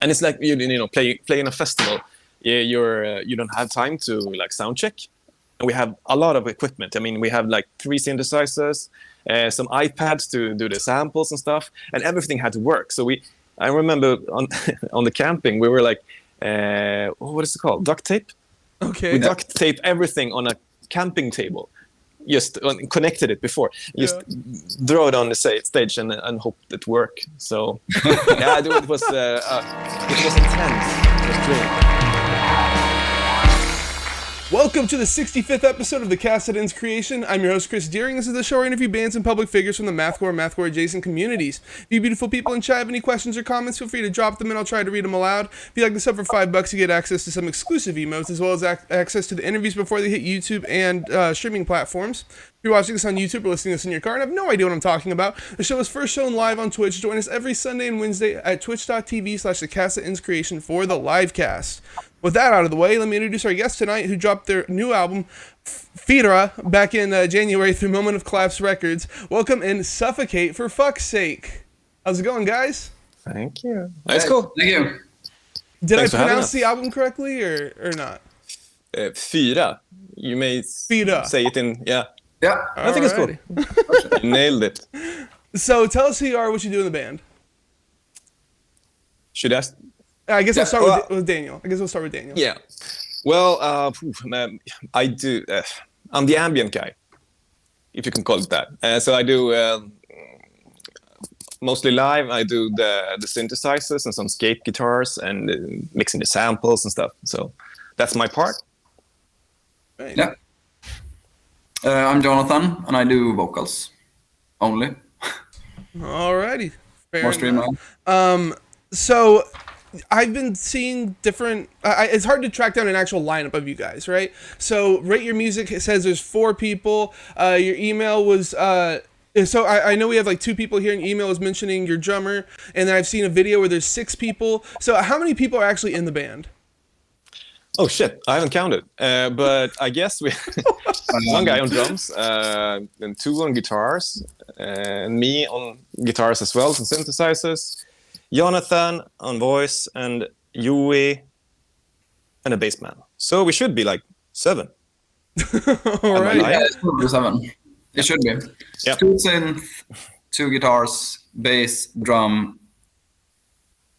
And it's like playing a festival. You don't have time to like sound check. And we have a lot of equipment. I mean, we have like 3 synthesizers, some iPads to do the samples and stuff, and everything had to work. So I remember on on the camping, we were like, what is it called? Duct tape. Okay. We duct tape everything on a camping table. Just connected it before. Just throw it on the stage and hope it work. So yeah, it was intense. It was great. Welcome to the 65th episode of the Cast That Ends Creation. I'm your host, Chris Deering. This is the show where I interview bands and public figures from the mathcore and mathcore adjacent communities. If you beautiful people in chat have any questions or comments, feel free to drop them and I'll try to read them aloud. If you like this up for $5, you get access to some exclusive emotes as well as access to the interviews before they hit YouTube and streaming platforms. If you're watching this on YouTube or listening to this in your car and have no idea what I'm talking about, the show is first shown live on Twitch. Join us every Sunday and Wednesday at twitch.tv/the Cast That Ends Creation for the live cast. With that out of the way, let me introduce our guest tonight who dropped their new album, Fira, back in January through Moment of Collapse Records. Welcome in Suffocate For Fuck Sake. How's it going, guys? Thank you. That's cool. Thank you. Did I pronounce the album correctly or not? Fira. You may Fira. say it in, Yeah. I think it's cool. You nailed it. So tell us who you are, what you do in the band. Should I ask? I guess we'll start with Daniel. Yeah. Well, I do. I'm the ambient guy, if you can call it that. So I do mostly live. I do the synthesizers and some skate guitars and mixing the samples and stuff. So that's my part. Right. Yeah. I'm Jonathan, and I do vocals only. Alrighty. More streamlined. So I've been seeing different. It's hard to track down an actual lineup of you guys, right? So Rate Your Music, it says there's 4 people. Your email was. So I know we have like 2 people here, and email is mentioning your drummer, and then I've seen a video where there's 6 people. So how many people are actually in the band? Oh shit! I haven't counted, but I guess we one guy on drums, and 2 on guitars, and me on guitars as well, some synthesizers. Jonathan on voice, and Yui, and a bass man. So we should be like 7. All right. Yeah, it should be 7. It should be. Yep. 2 synth, 2 guitars, bass, drum,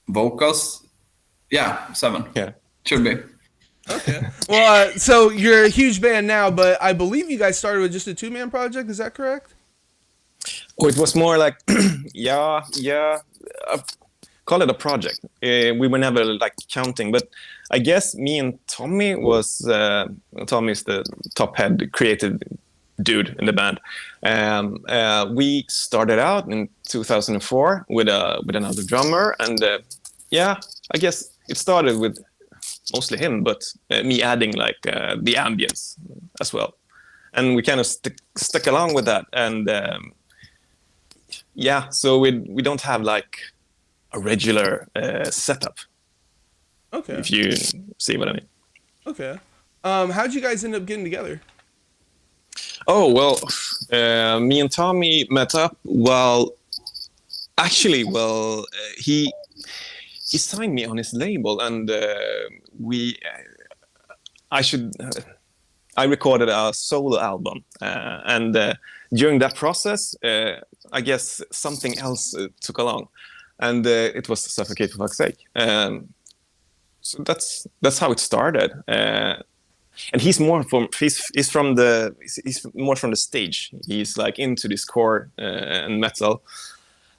vocals. Yeah, 7. Yeah. Should be. Okay. Well, so you're a huge band now, but I believe you guys started with just a 2-man project. Is that correct? Oh, it was more like, call it a project. We were never like counting, but I guess me and Tommy Tommy's the top head creative dude in the band. We started out in 2004 with another drummer, and I guess it started with mostly him, but me adding like the ambience as well, and we kind of stuck along with that, and so we don't have like a regular setup. Okay. If you see what I mean. Okay. How'd you guys end up getting together? Oh, well, me and Tommy met up he signed me on his label, and I recorded a solo album, and during that process, I guess something else took along. And it was Suffocate For Fuck Sake. So that's how it started. And he's more from the stage. He's like into this core and metal.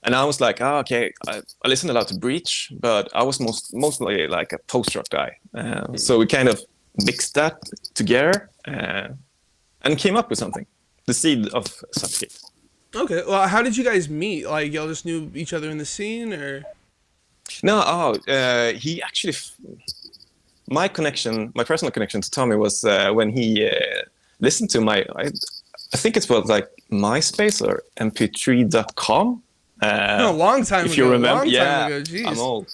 And I was like, okay. I listened a lot to Breach, but I was mostly like a post-rock guy. So we kind of mixed that together and came up with something. The seed of Suffocate. Okay. Well, how did you guys meet? Like, y'all just knew each other in the scene, or? No. He actually. My personal connection to Tommy was when he listened to I think it was like MySpace or mp3.com. A long time ago. If you remember, Time ago. Jeez. I'm old.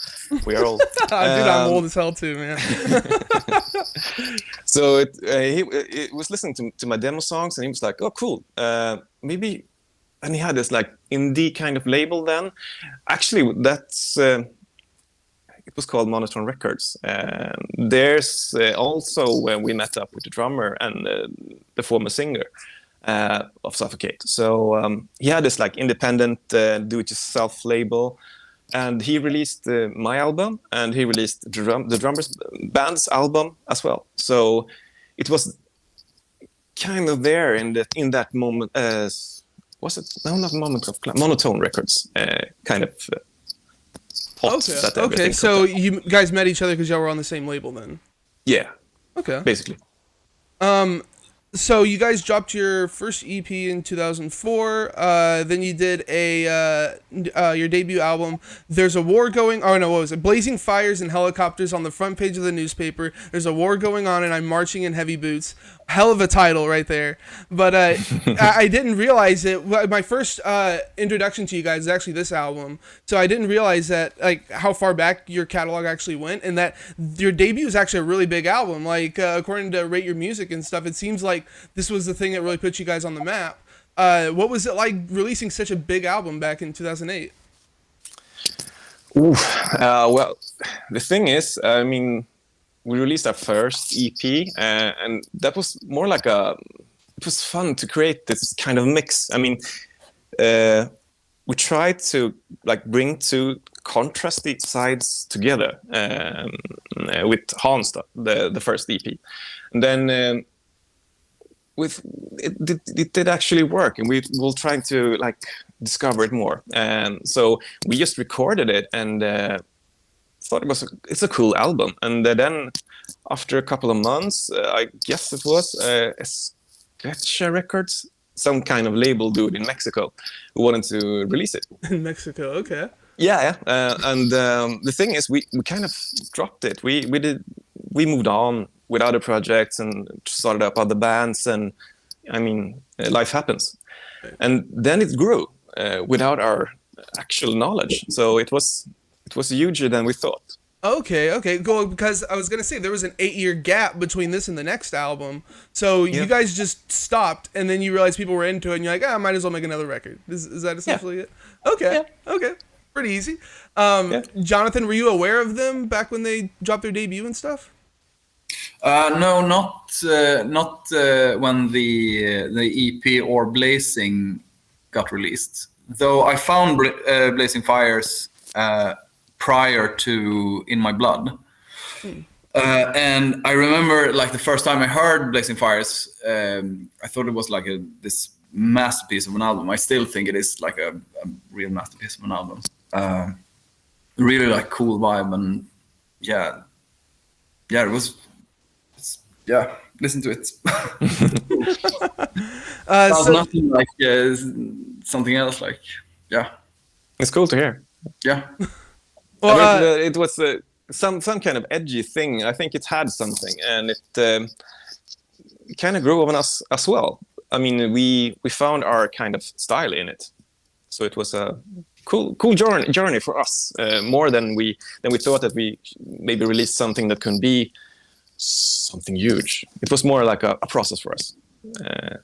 We are old. Dude, I'm old as hell too, man. So he was listening to my demo songs, and he was like, "Oh, cool. Maybe." And he had this like indie kind of label then. Actually, that's it was called Monotone Records. There's also when we met up with the drummer and the former singer of Suffocate. So he had this like independent do-it-yourself label, and he released my album, and he released the drummers band's album as well. So it was kind of there in that moment. Was it? No, not Moment of Monotone Records. Kind of. Okay. So you guys met each other because y'all were on the same label then. Yeah. Okay. Basically. So you guys dropped your first EP in 2004. Then you did your debut album. There's a war going. Oh no, what was it? Blazing fires and helicopters on the front page of the newspaper. There's a war going on, and I'm marching in heavy boots. Hell of a title right there. But I didn't realize it. My first introduction to you guys is actually this album. So I didn't realize that like how far back your catalog actually went, and that your debut is actually a really big album. Like according to Rate Your Music and stuff, it seems like this was the thing that really put you guys on the map. What was it like releasing such a big album back in 2008? Well, the thing is, I mean, we released our first EP, and that was more like it was fun to create this kind of mix. I mean, we tried to like bring two contrasty sides together with Hans, the first EP, and then it did actually work, and we will try to like discover it more. So we just recorded it and thought it's a cool album. And then after a couple of months, I guess it was Sketcha Records, some kind of label dude in Mexico, who wanted to release it. In Mexico, okay. Yeah. And the thing is, we kind of dropped it. We moved on with other projects and started up other bands, and I mean, life happens. And then it grew without our actual knowledge. So it was huger than we thought. Okay, cool. Because I was gonna say there was an 8-year gap between this and the next album, so you guys just stopped, and then you realized people were into it, and you're like, I might as well make another record. Is that essentially it? Okay, pretty easy. Jonathan, were you aware of them back when they dropped their debut and stuff? No, not when the EP or Blazing got released. Though I found Blazing Fires prior to In My Blood. And I remember like the first time I heard Blazing Fires, I thought it was like this masterpiece of an album. I still think it is like a real masterpiece of an album. Really like cool vibe, and yeah, it was. Yeah, listen to it. Sounds nothing like something else. Like, yeah, it's cool to hear. Yeah. Well, it was some kind of edgy thing. I think it had something, and it kind of grew on us as well. I mean, we found our kind of style in it, so it was a cool journey for us. More than we thought that we maybe released something that could be something huge. It was more like a process for us,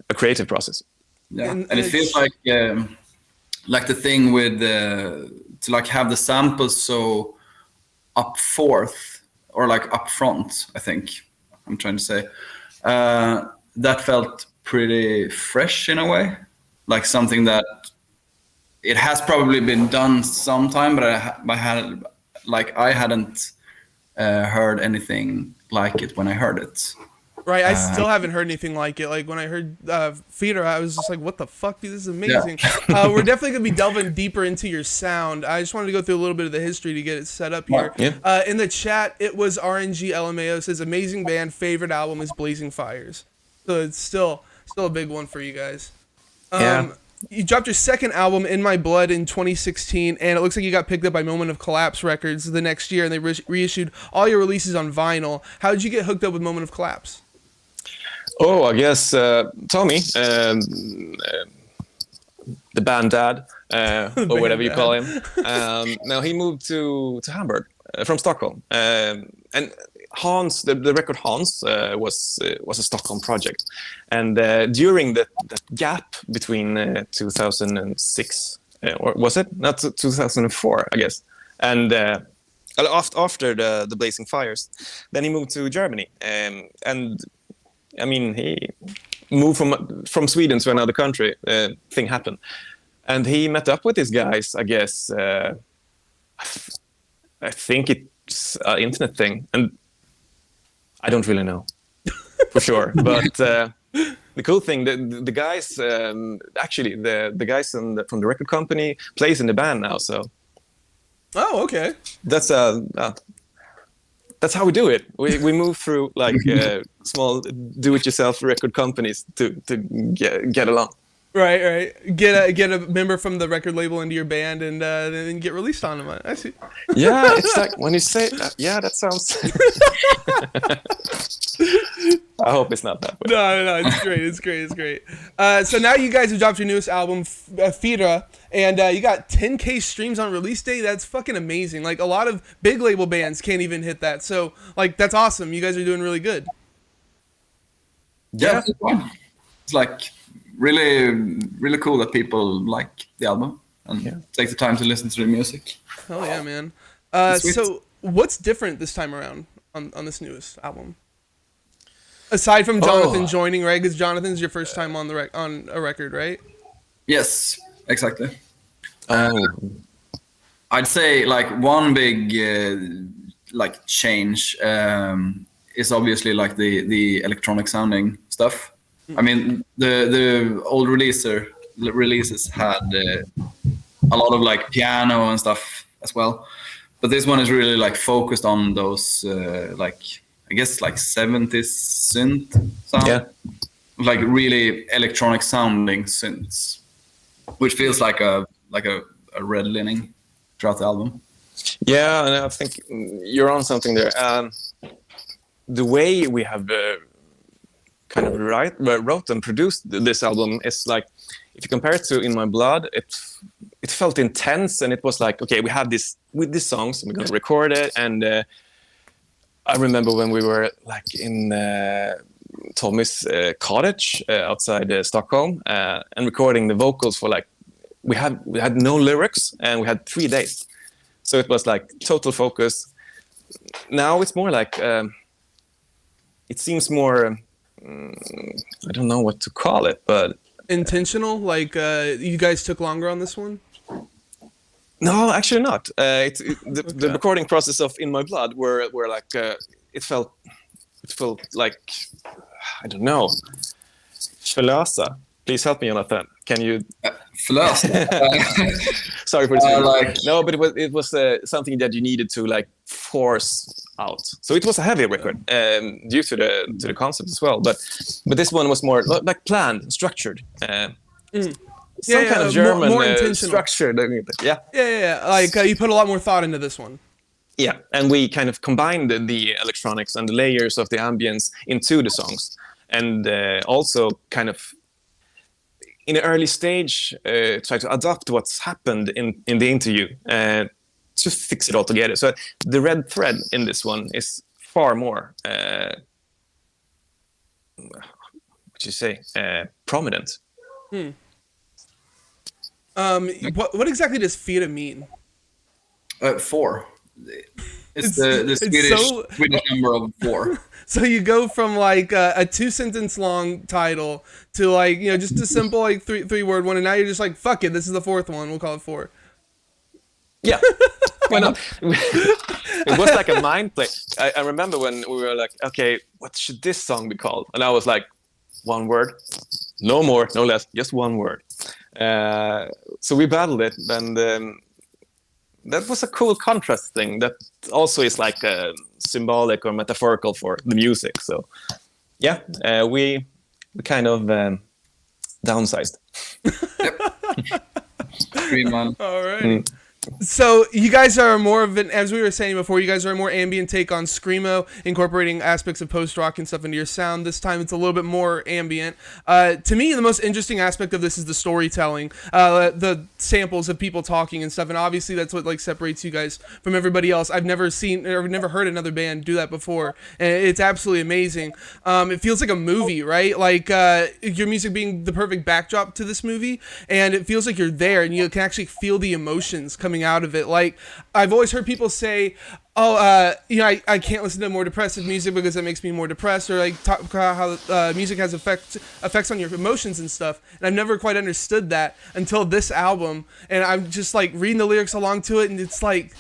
a creative process. Yeah, and it feels like the thing with to like have the samples so up forth or like up front. I think I'm trying to say that felt pretty fresh in a way, like something that it has probably been done sometime, but I hadn't heard anything like it when I heard it. Right, I still haven't heard anything like it. Like when I heard Feeder, I was just like, "What the fuck, dude? This is amazing." Yeah. We're definitely gonna be delving deeper into your sound. I just wanted to go through a little bit of the history to get it set up here. Yeah. In the chat, it was RNG LMAO says amazing band, favorite album is Blazing Fires. So it's still a big one for you guys. Yeah. You dropped your second album, In My Blood, in 2016, and it looks like you got picked up by Moment of Collapse Records the next year, and they reissued all your releases on vinyl. How did you get hooked up with Moment of Collapse? Oh, I guess Tommy, the band dad, or whatever you call him. Now he moved to Hamburg from Stockholm, and Hans, the record Hans, was a Stockholm project, and during that gap between 2006, or was it not 2004, I guess, and after the Blazing Fires. Then he moved to Germany, and I mean he moved from Sweden to another country. Thing happened, and he met up with these guys. I guess I think it's an internet thing, and I don't really know for sure, but. The cool thing, the guys, actually, the guys from the record company plays in the band now. So, Okay. That's how we do it. We move through like small do-it-yourself record companies to get along. Right. Get a member from the record label into your band and then get released on them. I see. Yeah, it's like when you say yeah, that sounds. I hope it's not that way. No, it's great. So now you guys have dropped your newest album, Fira, and you got 10K streams on release day. That's fucking amazing. Like a lot of big label bands can't even hit that. So like that's awesome. You guys are doing really good. Yeah, it's like really cool that people like the album and take the time to listen to the music. Oh yeah, man. So what's different this time around on this newest album? Aside from Jonathan joining, right? Because Jonathan's your first time on on a record, right? Yes, exactly. I'd say like one big like change is obviously like the electronic sounding stuff. I mean, the old releases had a lot of like piano and stuff as well, but this one is really like focused on those like I guess like 70s synth sound, like really electronic sounding synths, which feels like a red lining throughout the album. Yeah, and I think you're on something there. The way we have kind of wrote and produced this album is like, if you compare it to In My Blood, it felt intense, and it was like, okay, we have with these songs, and we're gonna record it. And I remember when we were like in Tommy's cottage outside Stockholm and recording the vocals for like, we had no lyrics and we had 3 days, so it was like total focus. Now it's more like it seems more I don't know what to call it, but intentional. Like you guys took longer on this one. No, actually not. The recording process of In My Blood were like it felt like, I don't know, förlösa. Please help me, Jonathan. Can you? Förlösa. Sorry for this. No, but it was something that you needed to like force out. So it was a heavy record due to the concept as well. But this one was more like planned, structured. Some kind of German more intentional structure. Yeah. Like you put a lot more thought into this one. Yeah, and we kind of combined the electronics and the layers of the ambience into the songs, and also kind of in an early stage try to adapt what's happened in the interview to fix it all together. So the red thread in this one is far more prominent. What exactly does Fira mean? 4. It's the Swedish number of 4. So you go from like a 2-sentence long title to like, you know, just a simple like three word one, and now you're just like, fuck it, this is the 4th one. We'll call it 4. Yeah. Why not? It was like a mind play. I remember when we were like, okay, what should this song be called? And I was like, 1 word, no more, no less, just 1 word. So we battled it, and that was a cool contrast thing that also is like symbolic or metaphorical for the music. So yeah, we kind of downsized. Green man. All right. So you guys are more of an, as we were saying before, you guys are a more ambient take on screamo, incorporating aspects of post-rock and stuff into your sound. This time it's a little bit more ambient. To me, the most interesting aspect of this is the storytelling, the samples of people talking and stuff, and obviously that's what like separates you guys from everybody else. I've never seen or never heard another band do that before, and it's absolutely amazing. It feels like a movie, right? Like your music being the perfect backdrop to this movie, and it feels like you're there and you can actually feel the emotions coming coming out of it. Like, I've always heard people say, I can't listen to more depressive music because it makes me more depressed, or like talk about how music has effects on your emotions and stuff. And I've never quite understood that until this album. And I'm just like reading the lyrics along to it, and it's like,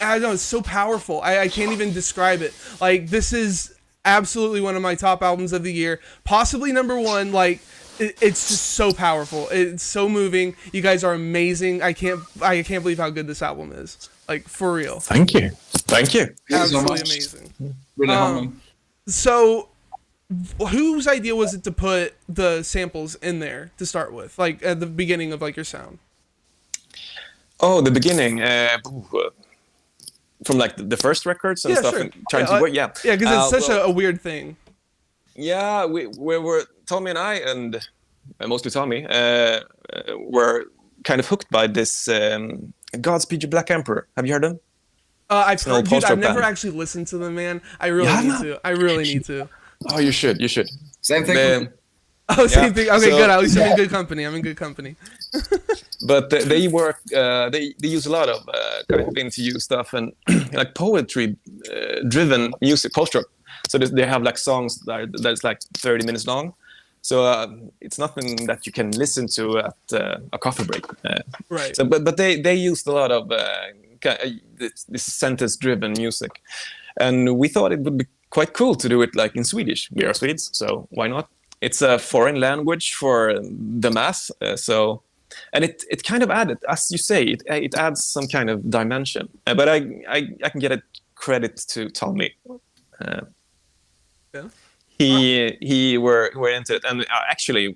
I don't know, it's so powerful. I can't even describe it. Like, this is absolutely one of my top albums of the year, possibly number one. Like, it's just so powerful. It's so moving. You guys are amazing. I can't believe how good this album is. Like, for real. Thank you. Absolutely amazing. Really humbling. So, whose idea was it to put the samples in there to start with, like at the beginning of like your sound? Oh, the beginning. From like the first records and stuff, sure. and trying to work. Yeah, because it's such a weird thing. Yeah, we were Tommy and I, and mostly Tommy, were kind of hooked by this Godspeed, You Black Emperor. Have you heard them? I've heard, dude, I've never band. actually listened to them, man. I really need to. I really need to. Oh, you should. Same thing. Same thing. Okay, good. At least I'm in good company. But they work. They use a lot of kind of interview stuff and like poetry driven music, post-rock. So they have like songs that's like 30 minutes long. So it's nothing that you can listen to at a coffee break. Right. So, but they used a lot of this sentence-driven music, and we thought it would be quite cool to do it like in Swedish. We are Swedes, so why not? It's a foreign language for the mass, and it kind of added, as you say, it adds some kind of dimension. But I can get a credit to Tommy. Yeah. He were into it, and actually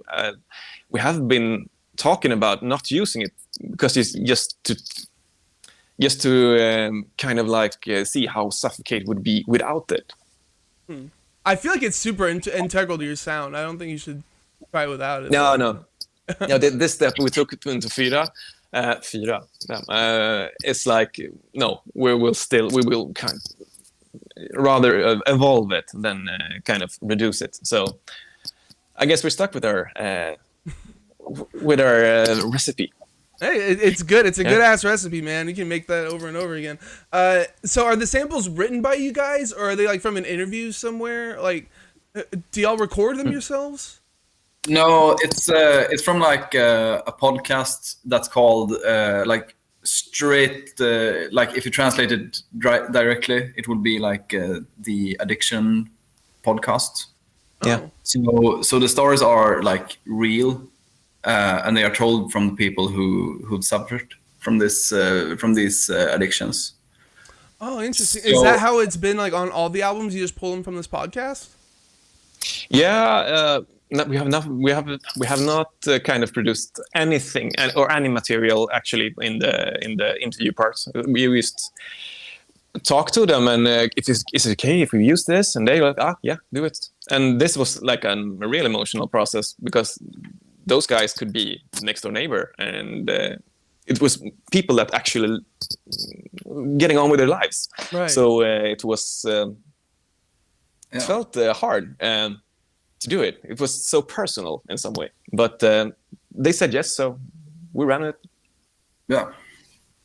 we have been talking about not using it because it's just to kind of like see how Suffocate would be without it. I feel like it's super integral to your sound. I don't think you should try without it. No. This step we took it into fyra. It's like no, we will kind of rather evolve it than kind of reduce it. So I guess we're stuck with our recipe. Hey, it's good. It's a good ass recipe, man. You can make that over and over again. So are the samples written by you guys, or are they like from an interview somewhere? Like, do y'all record them yourselves? No, it's from like a podcast that's called like straight. Like if you translate it directly, it would be like the Addiction podcast. Yeah. So the stories are like real. And they are told from the people who've suffered from these addictions. Oh, interesting. Is that how it's been like on all the albums? You just pull them from this podcast? Yeah, we have not kind of produced anything or any material actually in the interview parts. We used talk to them, and if it's okay if we use this, and they were like, yeah, do it. And this was like a real emotional process because those guys could be next door neighbor, and it was people that actually getting on with their lives. Right. So it was it felt hard to do it. It was so personal in some way, but they said yes, so we ran it. Yeah.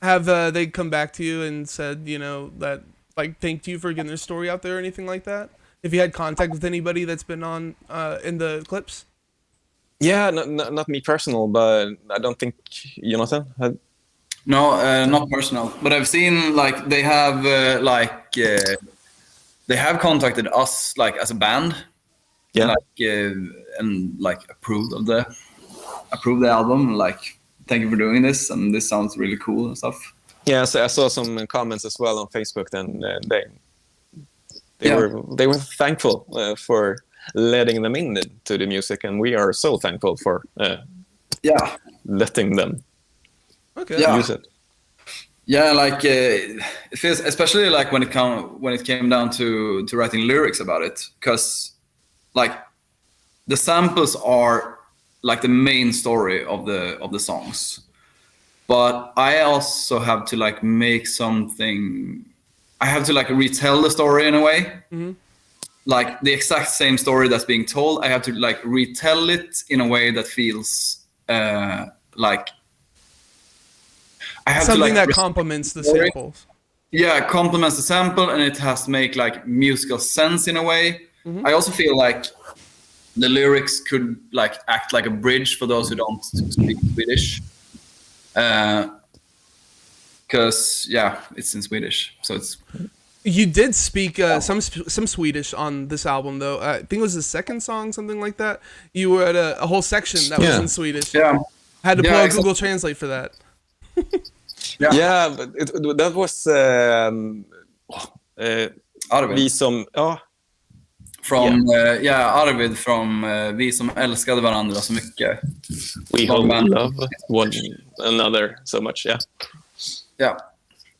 Have they come back to you and said, that like thanked you for getting their story out there or anything like that? If you had contact with anybody that's been on in the clips? Yeah, not me personal, but I don't think Jonathan had. No, not personal. But I've seen like they have they have contacted us like as a band. Yeah. And approved the album. Like, thank you for doing this, and this sounds really cool and stuff. Yeah, so I saw some comments as well on Facebook. Then they were thankful for letting them in to the music, and we are so thankful for letting them use it. Yeah, like it feels, especially like when it came down to writing lyrics about it, because like the samples are like the main story of the songs, but I also have to like make something. I have to like retell the story in a way. Mm-hmm. Like the exact same story that's being told, I have to like retell it in a way that feels like I have something to, like, that complements the samples. Yeah, it complements the sample, and it has to make like musical sense in a way. I also feel like the lyrics could like act like a bridge for those who don't speak Swedish. Because it's in Swedish, so it's. You did speak some Swedish on this album, though. I think it was the second song, something like that. You were at a whole section that was in Swedish. Yeah. Had to pull out Google Translate for that. Yeah, but that was Arvid. Vi som... From Arvid from Vi som älskade varandra så mycket. We love one another so much,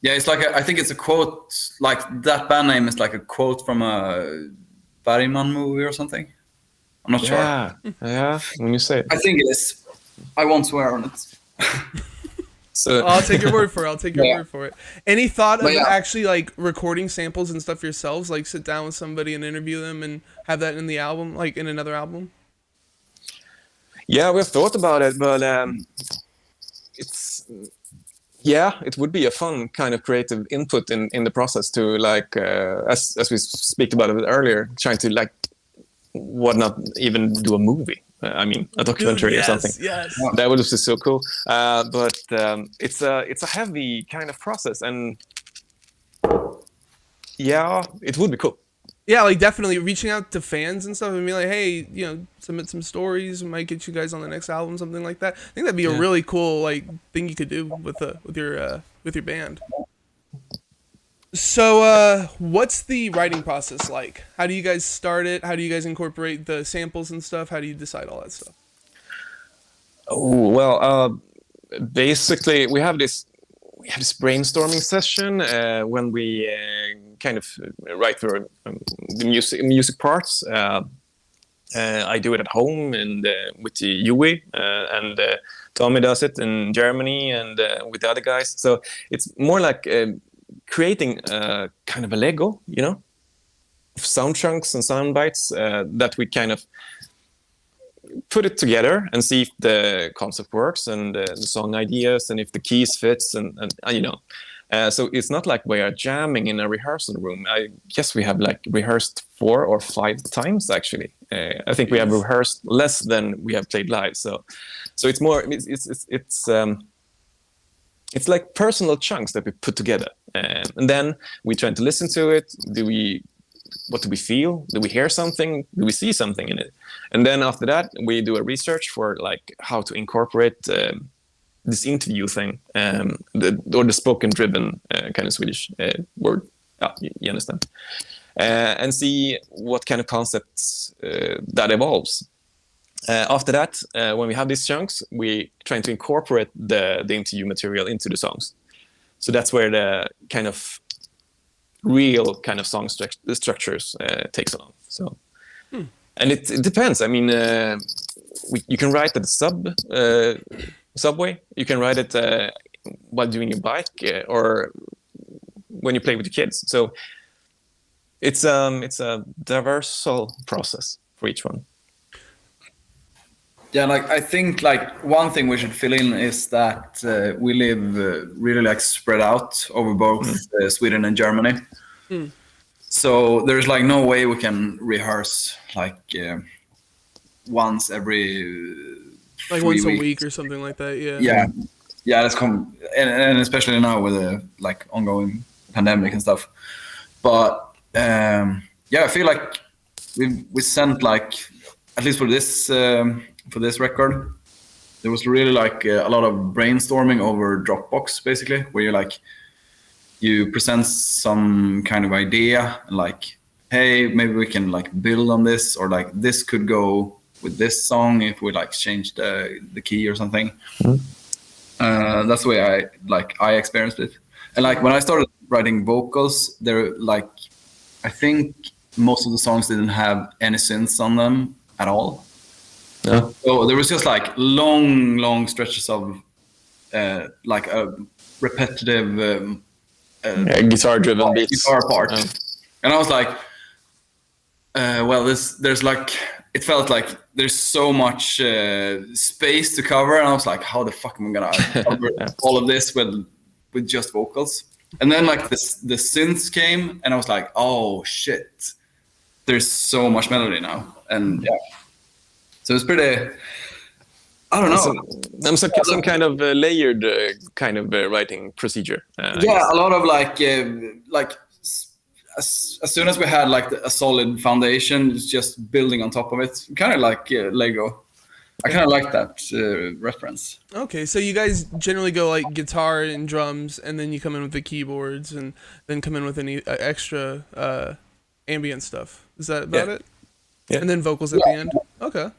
Yeah, it's like I think it's a quote, like that band name is like a quote from a Bergman movie or something. I'm not sure. Yeah, when you say it. I think it is. I won't swear on it. So I'll take your word for it. Word for it. Any thought of actually like recording samples and stuff yourselves? Like sit down with somebody and interview them and have that in the album, like in another album? Yeah, we've thought about it, but it would be a fun kind of creative input in the process to like as we speak about it earlier, trying to like not even do a movie. I mean, a documentary or something. Yes. That would be so cool. But it's a heavy kind of process, and it would be cool. Yeah, like definitely reaching out to fans and stuff and be like, hey, submit some stories, we might get you guys on the next album, something like that. I think that'd be a really cool like thing you could do with your band. So what's the writing process like? How do you guys start it? How do you guys incorporate the samples and stuff? How do you decide all that stuff? Oh, well, basically we have this brainstorming session when we kind of write through the music parts. I do it at home and with Yui, and Tommy does it in Germany and with the other guys. So it's more like creating kind of a Lego, of sound chunks and sound bites that we kind of put it together and see if the concept works and the song ideas and if the keys fits and so it's not like we are jamming in a rehearsal room. I guess we have like rehearsed 4 or 5 times actually. I think we have rehearsed less than we have played live. So it's more it's like personal chunks that we put together, and then we try to listen to it. What do we feel? Do we hear something? Do we see something in it? And then after that, we do a research for like how to incorporate this interview thing, or the spoken-driven kind of Swedish word. You understand? And see what kind of concepts that evolves. After that, when we have these chunks, we try to incorporate the interview material into the songs. So that's where the kind of real kind of song structures takes on. So, and it depends. I mean, you can write at the subway. You can write it while doing your bike or when you play with your kids. So it's a diverse process for each one. Yeah, like I think like one thing we should fill in is that we live really like spread out over both Sweden and Germany. So there's like no way we can rehearse like once every like once a week or something like that. Yeah, that's and especially now with the like ongoing pandemic and stuff. But I feel like we sent like, at least for this record, there was really like a lot of brainstorming over Dropbox, basically, where you present some kind of idea and like, hey, maybe we can like build on this, or like this could go with this song if we like change the key or something. That's the way I experienced it. And like when I started writing vocals, there like I think most of the songs didn't have any synths on them at all. Yeah. So there was just like long stretches of like a repetitive guitar-driven beats, guitar part, and I was like, there's like, it felt like there's so much space to cover, and I was like, how the fuck am I gonna cover all of this with with just vocals. And then like the synths came, and I was like, oh shit, there's so much melody now. And yeah, so it's pretty, I don't know. Some kind of layered kind of writing procedure. Yeah, a lot of like as soon as we had like a solid foundation, it's just building on top of it, kind of like Lego. I kind of like that reference. Okay, so you guys generally go like guitar and drums, and then you come in with the keyboards, and then come in with any extra ambient stuff. Is that about it? Yeah. And then vocals at the end? Okay.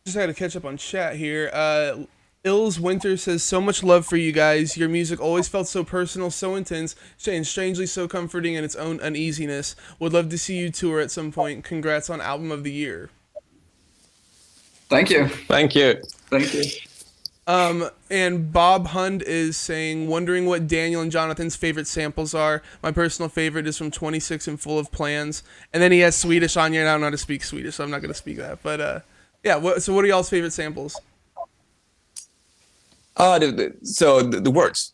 Just had to catch up on chat here. Ills Winter says, so much love for you guys. Your music always felt so personal, so intense, and strangely so comforting in its own uneasiness. Would love to see you tour at some point. Congrats on Album of the Year. Thank you. Thank you. Thank you. And Bob Hund is saying, wondering what Daniel and Jonathan's favorite samples are. My personal favorite is from 26 and Full of Plans. And then he has Swedish on here, and I don't know how to speak Swedish, so I'm not going to speak that. But yeah, so what are y'all's favorite samples? The words.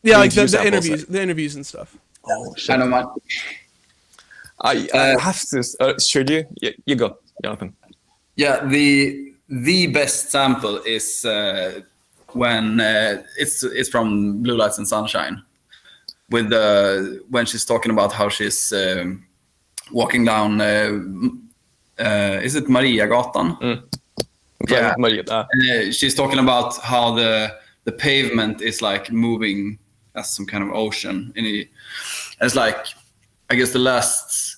Yeah, like the interviews and stuff. Oh, shit. I know mine. I have to. Should you? You go, Jonathan. Yeah, the best sample is when it's from Blue Lights and Sunshine, with when she's talking about how she's walking down. Is it Mariagatan? Mm. Yeah, Maria. She's talking about how the pavement is like moving as some kind of ocean. It's like, I guess the last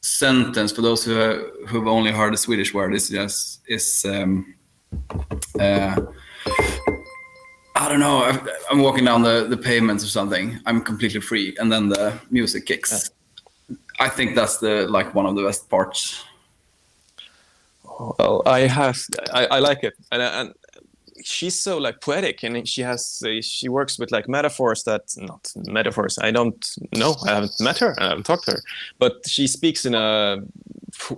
sentence for those who've only heard the Swedish word is I don't know. I'm walking down the pavements or something. I'm completely free, and then the music kicks. Yeah. I think that's one of the best parts. Well, I like it, and she's so like poetic, and she works with like metaphors not metaphors. I don't know. I haven't met her. I haven't talked to her, but she speaks in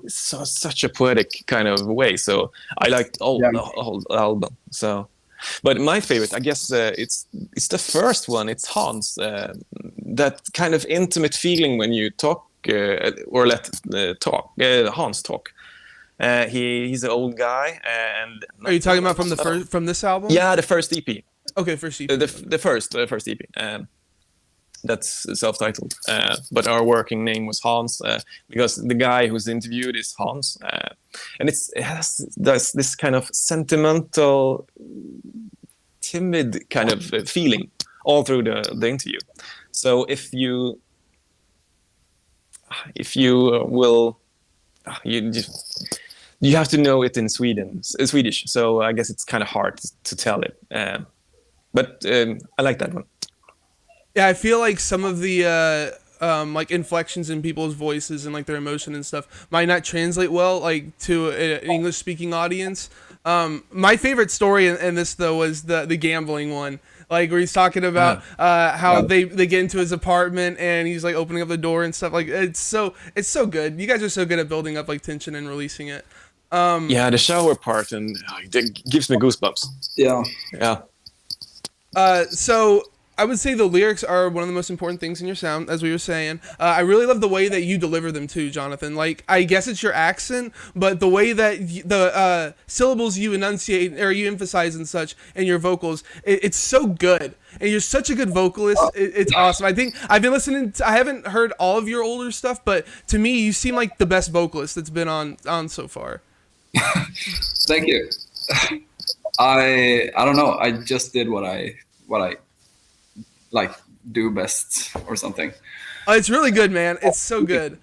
such a poetic kind of way. So I liked the whole album. So, but my favorite, I guess, it's the first one. It's Hans. That kind of intimate feeling when you talk or let Hans talk. He's an old guy, and are you talking about from this album? Yeah, the first EP. Okay, first EP. The first EP. That's self-titled, but our working name was Hans because the guy who's interviewed is Hans, and it has this kind of sentimental, timid kind of feeling all through the interview. So if you will, you have to know it in Swedish. So I guess it's kind of hard to tell it, but I like that one. Yeah, I feel like some of the like inflections in people's voices and like their emotion and stuff might not translate well like to an English speaking audience. My favorite story in this though was the gambling one, like where he's talking about how they get into his apartment and he's like opening up the door and stuff. Like it's so good. You guys are so good at building up like tension and releasing it. Yeah, the shower part and it gives me goosebumps. Yeah. So I would say the lyrics are one of the most important things in your sound, as we were saying. I really love the way that you deliver them too, Jonathan. Like, I guess it's your accent, but the way that the syllables you enunciate or you emphasize and such in your vocals, it's so good. And you're such a good vocalist. It's awesome. I think I've been listening. I haven't heard all of your older stuff, but to me, you seem like the best vocalist that's been on so far. Thank you. I don't know. I just did what I like do best or something. It's really good, man. It's so good.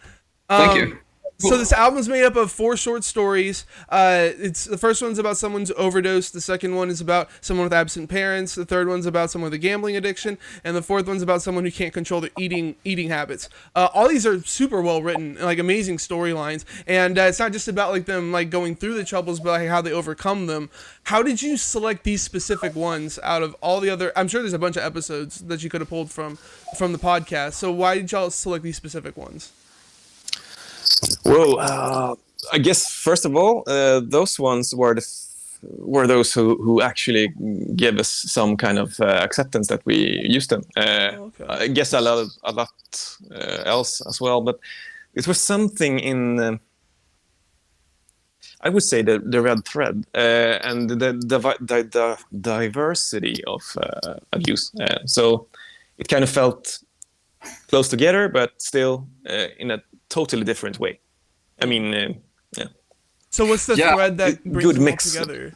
Thank you. So this album's made up of 4 short stories. It's the first one's about someone's overdose. The second one is about someone with absent parents. The third one's about someone with a gambling addiction, and the fourth one's about someone who can't control their eating habits. All these are super well written, like amazing storylines, and it's not just about like them like going through the troubles, but like how they overcome them. How did you select these specific ones out of all the other? I'm sure there's a bunch of episodes that you could have pulled from the podcast. So why did y'all select these specific ones? Well, I guess first of all, those ones were were those who actually gave us some kind of acceptance that we used them. Okay. I guess a lot else as well, but it was something in. I would say the red thread and the diversity of abuse. So it kind of felt close together, but still in a totally different way. I mean, yeah. So what's the thread that brings good them mix. all together?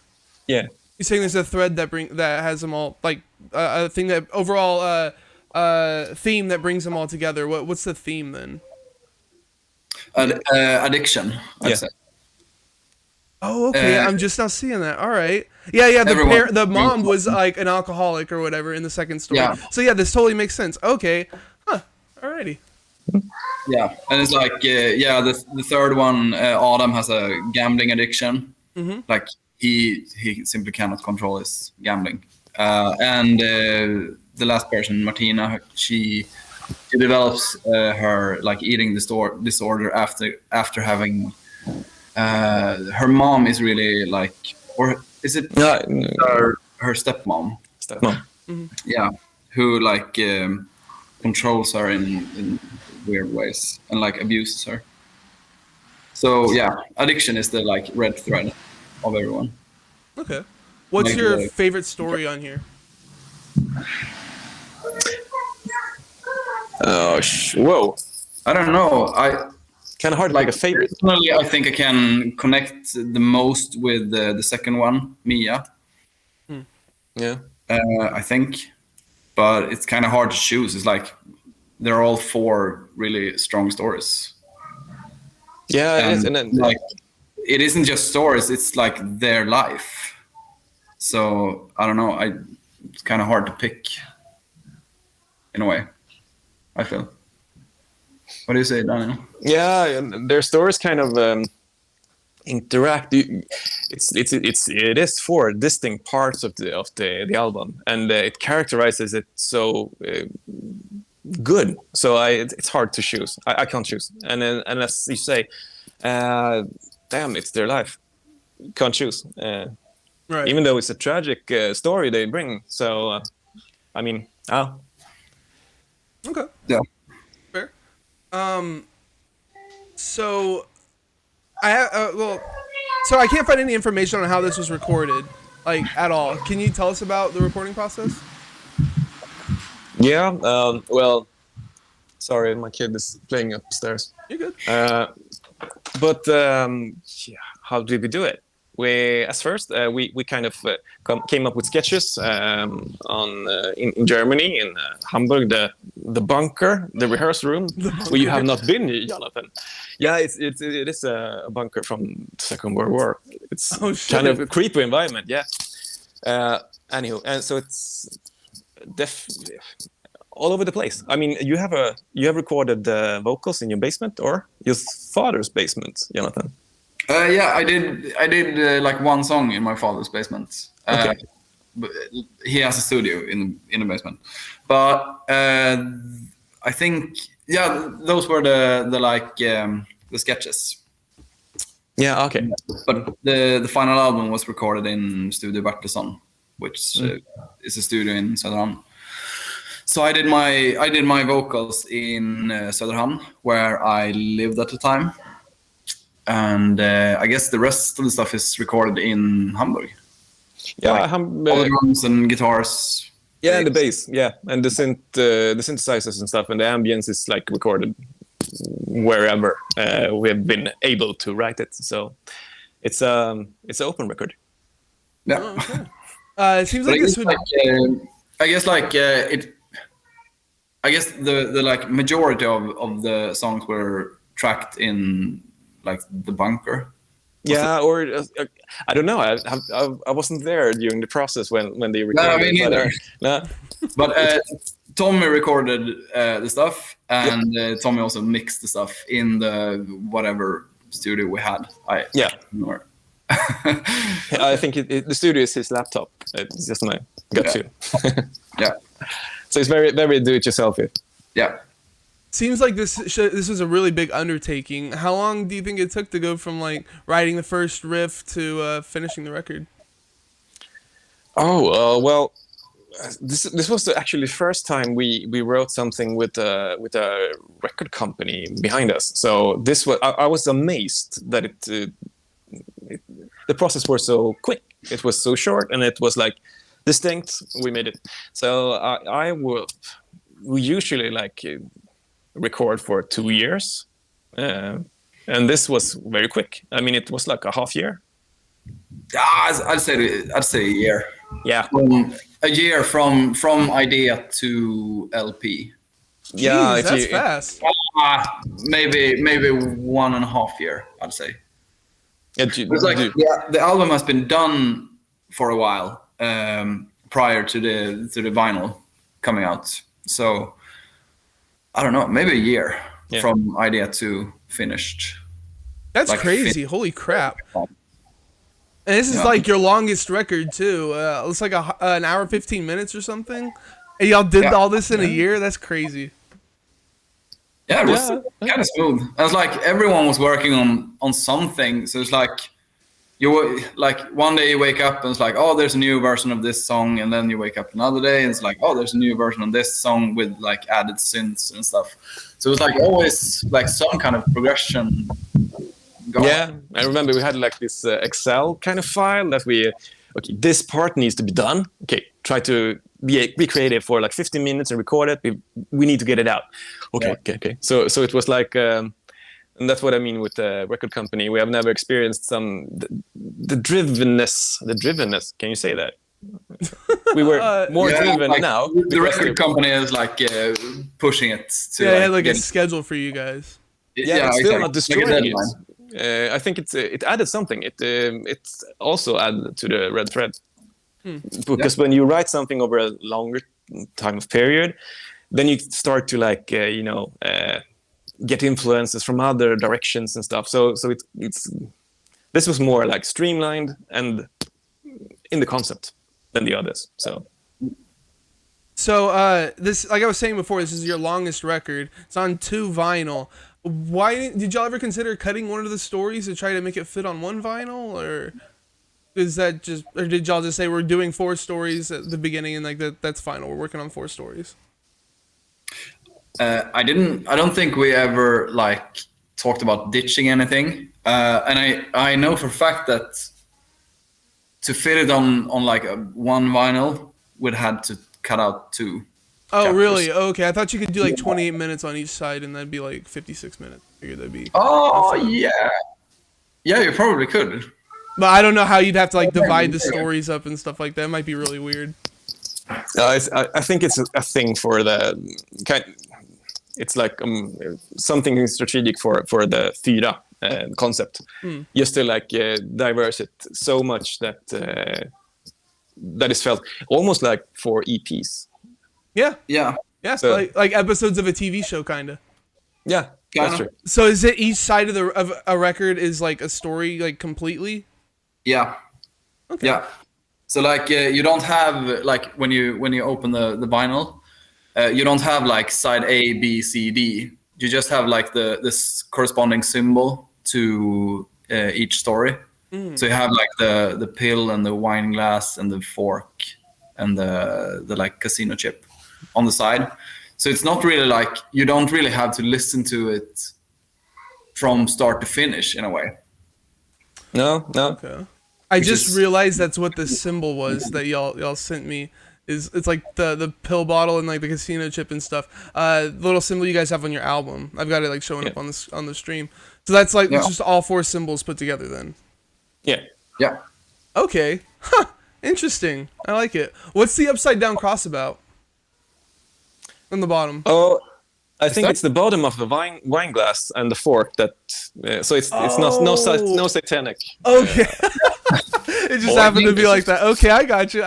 Yeah. You're saying there's a thread that has them all, like a thing that overall theme that brings them all together. What's the theme then? Addiction, I'd say. Oh, okay. I'm just now seeing that. All right. Yeah. The mom was like an alcoholic or whatever in the second story. Yeah. So yeah, this totally makes sense. Okay. Huh. Alrighty. Yeah, and it's like the third one, Adam has a gambling addiction. Mm-hmm. Like he simply cannot control his gambling. And the last person, Martina, she develops her like eating disorder after having. Her mom is really like, or is it her stepmom? Stepmom. Mm-hmm. Yeah, who like controls her in weird ways and like abuses her. So yeah, addiction is the like red thread of everyone. Okay. What's Like, your favorite story on here? Whoa. I don't know. I Kind of hard to pick a favorite. Personally, I think I can connect the most with the second one, Mia. Yeah. I think, but it's kind of hard to choose. It's like they're all four really strong stories. Yeah, it is. And then, like, it isn't just stories; it's like their life. So I don't know. It's kind of hard to pick. In a way, I feel. What do you say, Daniel? yeah, and their stories kind of interact. It is four distinct parts of the album, and it characterizes it so good. So it's hard to choose. I can't choose. And then, and as you say, damn, it's their life. Can't choose. Right. Even though it's a tragic story they bring. So, I mean, Okay. Yeah. Fair. So so I can't find any information on how this was recorded, like at all. Can you tell us about the recording process? yeah. Well, sorry, my kid is playing upstairs. You're good. But yeah, how did we do it? As first we kind of came up with sketches in Germany, in Hamburg, the bunker, the rehearsal room, where you have not been, Jonathan. Yeah, it is a bunker from the Second World War. It's kind of a creepy environment. Yeah. Anywho, and so it's all over the place. I mean, you have recorded the vocals in your basement or your father's basement, Jonathan. Yeah, I did like one song in my father's basement. Okay. But he has a studio in the basement. But I think those were the sketches. Yeah. Okay. But the final album was recorded in Studio Bertilsson, which is a studio in Söderhamn. So I did my vocals in Söderhamn, where I lived at the time. And I guess the rest of the stuff is recorded in Hamburg. Yeah, like, all the drums and guitars. Yeah, and the bass. Yeah, and the synthesizers and stuff, and the ambience is like recorded wherever we have been able to write it. So it's an open record. Yeah. Oh, okay. It seems like this would. I guess the like majority of the songs were tracked in like the bunker. Yeah, or I don't know. I wasn't there during the process when they recorded. No, me neither. But Tommy recorded the stuff, and Tommy also mixed the stuff in the whatever studio we had. I think the studio is his laptop. It's just my gut feel. Yeah. So it's very, very do-it-yourself. Yeah. Seems like this was a really big undertaking. How long do you think it took to go from like writing the first riff to finishing the record? Well, this was actually the first time we wrote something with a record company behind us. So this was I was amazed that the process was so quick. It was so short, and it was like distinct. We made it. So we usually like record for 2 years, and this was very quick. I mean, it was like a half year. I'd say a year. Yeah. A year from idea to LP. Jeez, that's fast. Maybe 1.5 years, I'd say. It's like the album has been done for a while prior to the vinyl coming out. So I don't know, maybe a year from idea to finished. That's like crazy. Holy crap. And this is like your longest record too. It's like an hour 15 minutes or something. And y'all did all this in a year. That's crazy. Yeah, it was kind of smooth. It was like everyone was working on something. So it's like one day you wake up and it's like, oh, there's a new version of this song, and then you wake up another day and it's like, oh, there's a new version of this song with like added synths and stuff. So it was like always like some kind of progression. Yeah, I remember we had like this Excel kind of file that this part needs to be done. Okay, try to be creative for like 15 minutes and record it. We need to get it out. Okay. So it was like, and that's what I mean with the record company. We have never experienced the drivenness. Can you say that? We were more driven like now. The record company is like pushing it to. Yeah, like, a schedule for you guys. Yeah, it's still not destroying it. I think it added something. It also added to the red thread. Because when you write something over a longer time of period, then you start to like get influences from other directions and stuff. So this was more like streamlined and in the concept than the others. So this, like I was saying before, this is your longest record. It's on 2 vinyl. Why did y'all ever consider cutting one of the stories to try to make it fit on 1 vinyl, or did y'all just say we're doing 4 stories at the beginning and like that's final? We're working on 4 stories. I don't think we ever like talked about ditching anything, and I know for a fact that to fit it on like one vinyl, we'd had to cut out 2. Oh, chapters. Really? Okay, I thought you could do like 28 minutes on each side, and that'd be like 56 minutes. I figured that'd be. Oh yeah, you probably could. But I don't know how you'd have to like divide the stories up and stuff like that. It might be really weird. I think it's a thing for the kind. It's like something strategic for the Fyra concept. Just to like diverse it so much that is felt almost like for EPs. Yeah. So, like episodes of a TV show, kind of. Yeah, that's true. So is it each side of a record is like a story, like completely? Yeah. Okay. Yeah. So like you don't have like when you open the vinyl, you don't have like side A, B, C, D. You just have like this corresponding symbol to each story. So you have like the pill and the wine glass and the fork and the like casino chip on the side. So it's not really like you don't really have to listen to it from start to finish in a way. No. Okay. I just realized that's what the symbol was that y'all sent me. It's like the pill bottle and like the casino chip and stuff. The little symbol you guys have on your album. I've got it like showing up on the stream. So that's like it's just all 4 symbols put together then. Yeah. Okay. Huh. Interesting. I like it. What's the upside down cross about? On the bottom. Oh, I think it's the bottom of the wine glass and the fork that. So it's no satanic. Okay. It just happened to be like that. Okay, I got you.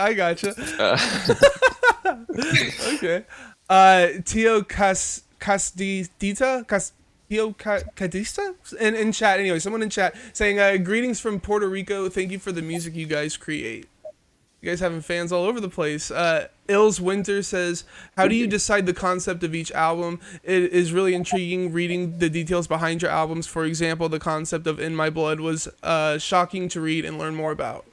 Okay. Tio Casdita? Tio Cadista? In chat, anyway, someone in chat saying, greetings from Puerto Rico. Thank you for the music you guys create. You guys having fans all over the place. Ills Winter says, how do you decide the concept of each album? It is really intriguing reading the details behind your albums. For example, the concept of In My Blood was shocking to read and learn more about.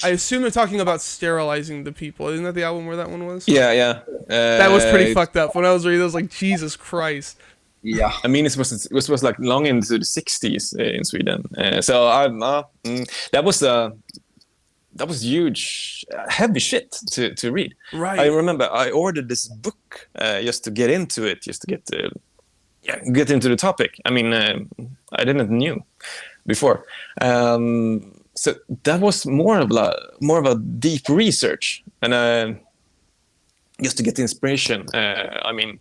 I assume they're talking about sterilizing the people. Isn't that the album where that one was? Yeah. That was pretty fucked up. When I was reading, I was like, Jesus Christ. Yeah. I mean, it was like long into the 60s in Sweden. That was huge, heavy shit to read. Right. I remember I ordered this book just to get into it, just to get into the topic. I mean, I didn't knew before. So that was more of a deep research, and just to get the inspiration. I mean,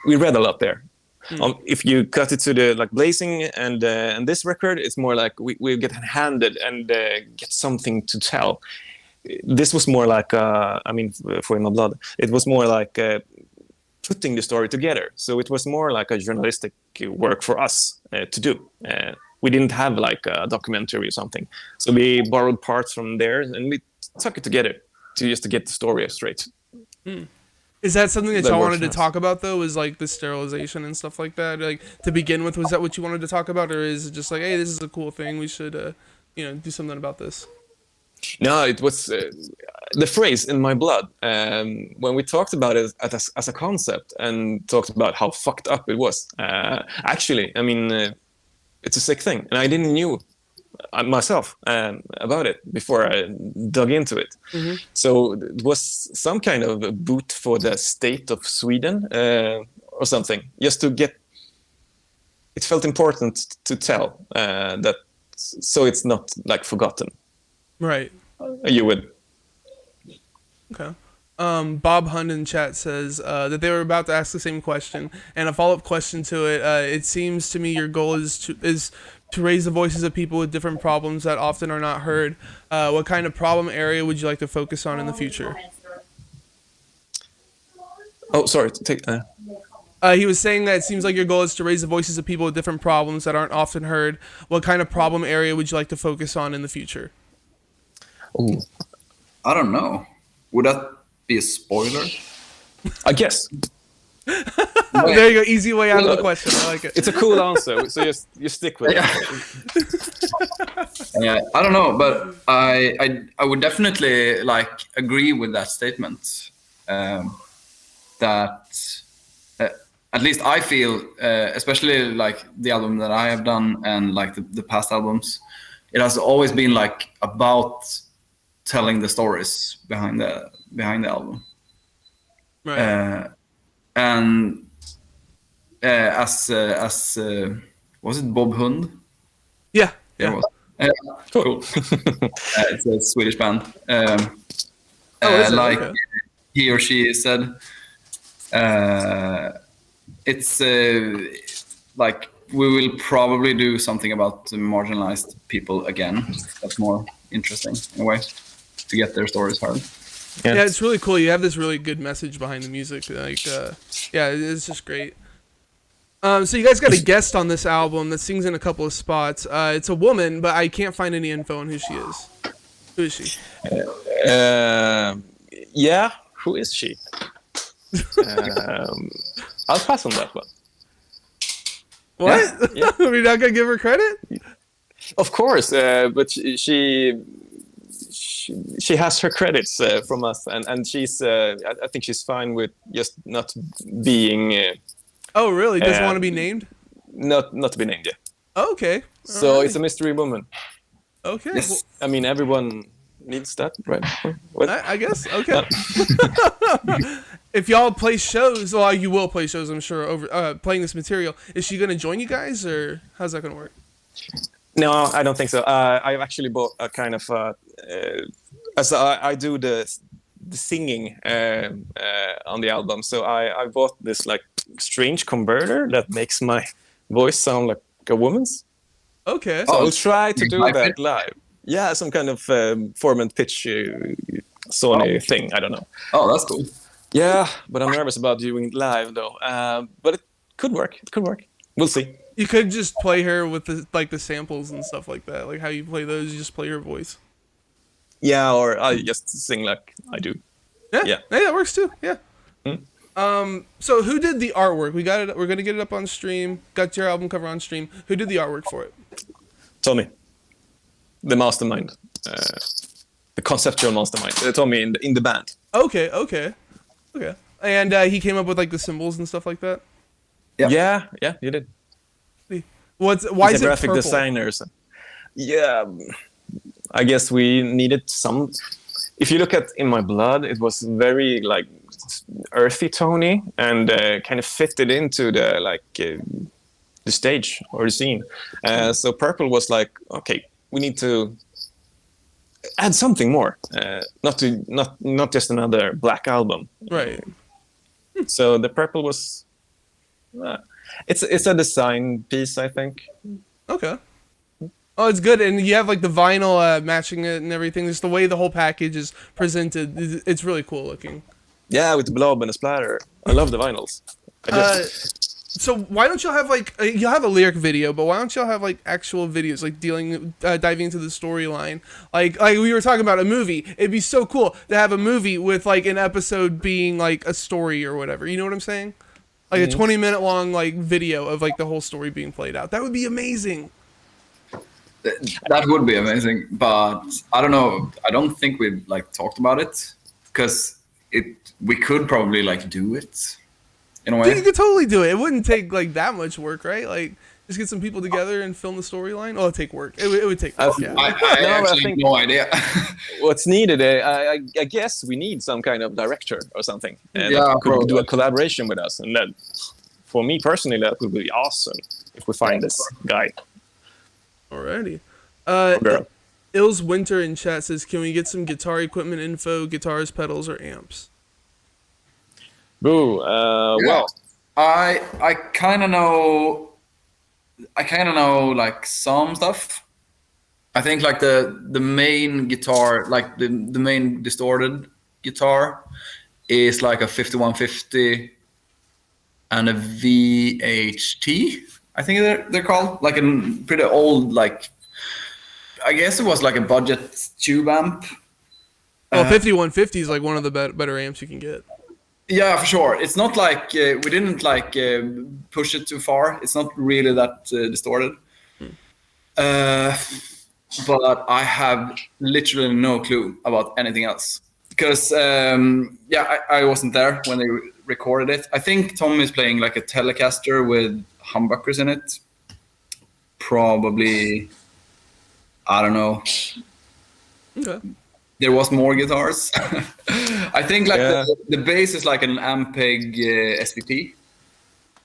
we read a lot there. If you cut it to the like Blazing and this record, it's more like we get handed and get something to tell. This was more like I mean, for In My Blood, it was more like putting the story together. So it was more like a journalistic work for us to do. We didn't have like a documentary or something, so we borrowed parts from there and we took it together to get the story straight. Is that something that y'all wanted to fast. talk about, though? Is like the sterilization and stuff like that? Like, to begin with, was that what you wanted to talk about? Or is it just like, hey, this is a cool thing, we should, do something about this? No, it was the phrase "in my blood." When we talked about it as a concept and talked about how fucked up it was. Actually, I mean, it's a sick thing, and I didn't knew myself about it before I dug into it. So it was some kind of a boot for the state of Sweden or something, just to get. It felt important to tell that, so it's not like forgotten. Right. You would. Okay. Bob Hund in chat says that they were about to ask the same question, and a follow-up question to it. It seems to me your goal is to raise the voices of people with different problems that often are not heard. What kind of problem area would you like to focus on in the future? Oh, sorry. He was saying that it seems like your goal is to raise the voices of people with different problems that aren't often heard. What kind of problem area would you like to focus on in the future? Oh, I don't know. Would that be a spoiler? I guess. There you go. Easy way out of the question. I like it. It's a cool answer, so you stick with it. Yeah, I don't know, but I would definitely like agree with that statement. That at least I feel, especially like the album that I have done and like the past albums, it has always been like about telling the stories behind the album. Right. And as was it Bob Hund? Yeah. Yeah, it was. Cool. It's a Swedish band. Is it? Like Okay. he or she said, it's like we will probably do something about the marginalized people again. That's more interesting in a way to get their stories heard. Yeah, it's really cool. You have this really good message behind the music. Like, yeah, it's just great. So you guys got a guest on this album that sings in a couple of spots. It's a woman, but I can't find any info on who she is. Who is she? Yeah, who is she? I'll pass on that one. What? Yeah. We're not gonna give her credit? Of course, but she has her credits from us, and she's. I think she's fine with just not being. Oh, really? Doesn't want to be named? Not to be named yet. Oh, okay. So Alright. it's a mystery woman. Okay. Yes. I mean, everyone needs that, right? What? I guess. Okay. If y'all play shows, well, you will play shows, I'm sure, over playing this material. Is she gonna join you guys, or how's that gonna work? No, I don't think so. I've actually bought a kind of as I do the singing on the album, so I bought this like strange converter that makes my voice sound like a woman's. Okay. So I'll try to do Live that pitch? live. Yeah, some kind of form and pitch Sony thing. I don't know. Oh, that's cool. Yeah, but I'm nervous about doing it live though. But it could work. It could work. We'll see. You could just play her with the samples and stuff like that. Like how you play those, you just play her voice. Yeah, or I just sing like I do. Yeah. Yeah. Hey, that works too. Yeah. So who did the artwork? We got it. We're gonna get it up on stream. Got your album cover on stream. Who did the artwork for it? Tommy. the mastermind, the conceptual mastermind. Tommy in the band. Okay. And he came up with like the symbols and stuff like that. Yeah. Yeah, you did. Why He's is a it graphic purple? designer. So. Yeah, I guess we needed some. If you look at In My Blood, it was very like earthy tony and kind of fitted into the stage or the scene. So purple was like, okay, we need to add something more, not just another black album. Right. So the purple was it's a design piece, I think. Okay. Oh, it's good, and you have like the vinyl matching it and everything. Just the way the whole package is presented, it's really cool looking. Yeah, with the blob and the splatter. I love the vinyls. So why don't y'all have like you'll have a lyric video, but why don't y'all have like actual videos, like diving into the storyline, like we were talking about a movie. It'd be so cool to have a movie with like an episode being like a story or whatever. You know what I'm saying? Like a 20-minute long like video of like the whole story being played out. That would be amazing. That would be amazing, but I don't know. I don't think we've like talked about it because we could probably like do it in a way. You could totally do it. It wouldn't take like that much work, right? Like just get some people together and film the storyline. Oh, it'd take work. It would take work. Yeah. I actually have no idea. What's needed, I guess we need some kind of director or something that could probably. do a collaboration with us. And that, for me personally, that would be awesome if we find this guy. Alrighty. Girl. Ills Winter in chat says, can we get some guitar equipment info, guitars, pedals, or amps? Boo. Well, I kind of know. I kind of know like some stuff. I think like the main guitar, like the main distorted guitar, is like a 5150 and a VHT. I think they're called, like a pretty old, like I guess it was like a budget tube amp. Well, 5150 is like one of the better amps you can get. Yeah, for sure. It's not like we didn't like push it too far. It's not really that distorted. But I have literally no clue about anything else because I wasn't there when they recorded it. I think Tom is playing like a Telecaster with humbuckers in it. Probably, I don't know. Okay. There was more guitars. I think like the bass is like an Ampeg SPP.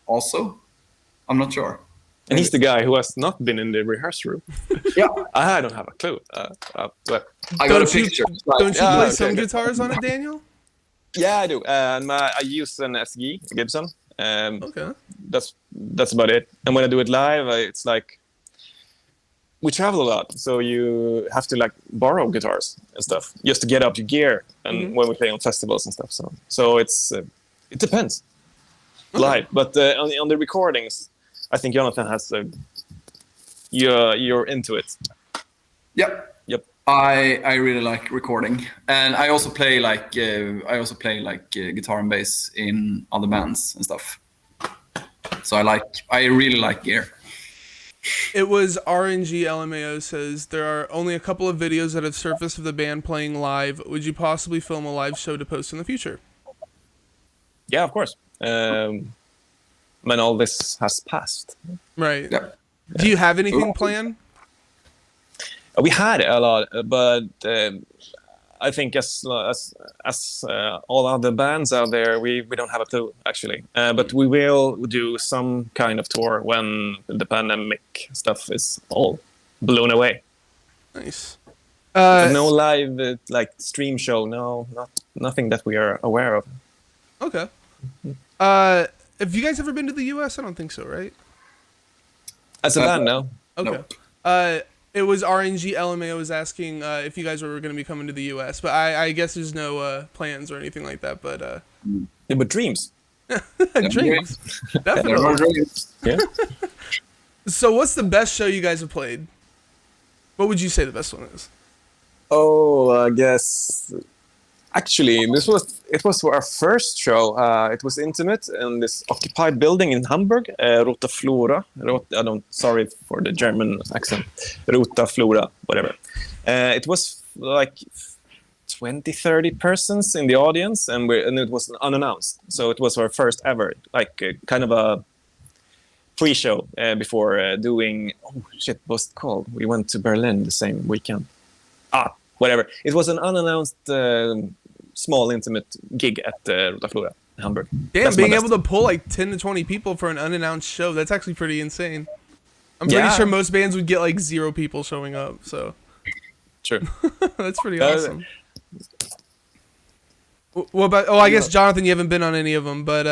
Also, I'm not sure. and he's the guy who has not been in the rehearsal room. Yeah, I don't have a clue. But I got a picture. Don't you Yeah, play okay, some okay. guitars on it, Daniel? yeah, I do. And I use an SG Gibson. Okay. That's about it. And when I do it live, it's like we travel a lot, so you have to like borrow guitars and stuff just to get up your gear. And when we play on festivals and stuff, so it's it depends live. But on the recordings, I think Jonathan has you're into it. Yep. Yep. I really like recording, and I also play like guitar and bass in other bands and stuff. So I really like gear. It was RNG LMAO says there are only a couple of videos that have surfaced of the band playing live. Would you possibly film a live show to post in the future? Yeah, of course. When all this has passed, Right. Yep. Do you have anything planned? we had a lot, but I think as all other bands out there, we don't have a clue actually. But we will do some kind of tour when the pandemic stuff is all blown away. Nice. But no live like stream show. No, nothing that we are aware of. Okay. Have you guys ever been to the U.S.? I don't think so, right? As a band, no. Okay. Nope. It was RNG LMAO was asking if you guys were going to be coming to the U.S., but I guess there's no plans or anything like that. But Yeah, but dreams. dreams, There are definitely. dreams. Yeah. So, what's the best show you guys have played? What would you say the best one is? Oh, I guess Actually, it was our first show. It was intimate in this occupied building in Hamburg, Rota Flora. Sorry for the German accent. Rota Flora, whatever. It was like 20, 30 persons in the audience, and it was unannounced. So it was our first ever, like kind of a pre-show before doing. Oh shit, what's it called? We went to Berlin the same weekend. Whatever. It was an unannounced small intimate gig at Rota Flora in Hamburg. Damn, being able to pull like 10 to 20 people for an unannounced show, that's actually pretty insane. I'm pretty sure most bands would get like 0 people showing up, so. True. That's pretty awesome. What about, I guess, Jonathan, you haven't been on any of them, but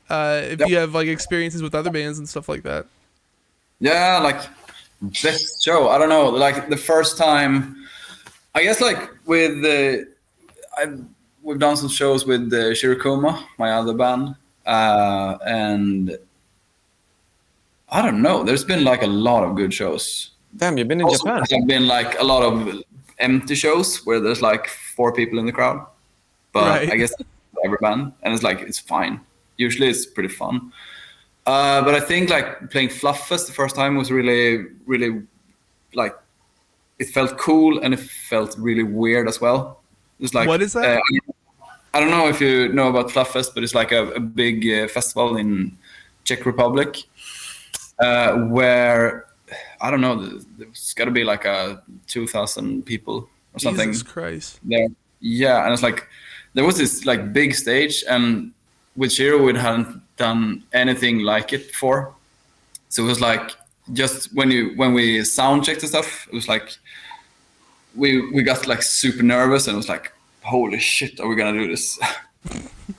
if you have like experiences with other bands and stuff like that. Yeah, like best show, I don't know, like the first time, I guess like with we've done some shows with Shirokuma, my other band, and I don't know. There's been like a lot of good shows. Damn, you've been in Japan. There's been like a lot of empty shows where there's like 4 people in the crowd. But right. I guess every band, and it's fine. Usually it's pretty fun. But I think like playing Fluff Fest the first time was really, really like, it felt cool and it felt really weird as well. It's like, what is that? I don't know if you know about Fluff Fest, but it's like a big festival in Czech Republic where, I don't know, there's got to be like 2,000 people or something. Jesus Christ. There. Yeah, and it's like, there was this like big stage, and with Shiro we hadn't done anything like it before. So it was like, just when we sound checked and stuff, it was like, we got like super nervous, and it was like, holy shit, are we gonna do this?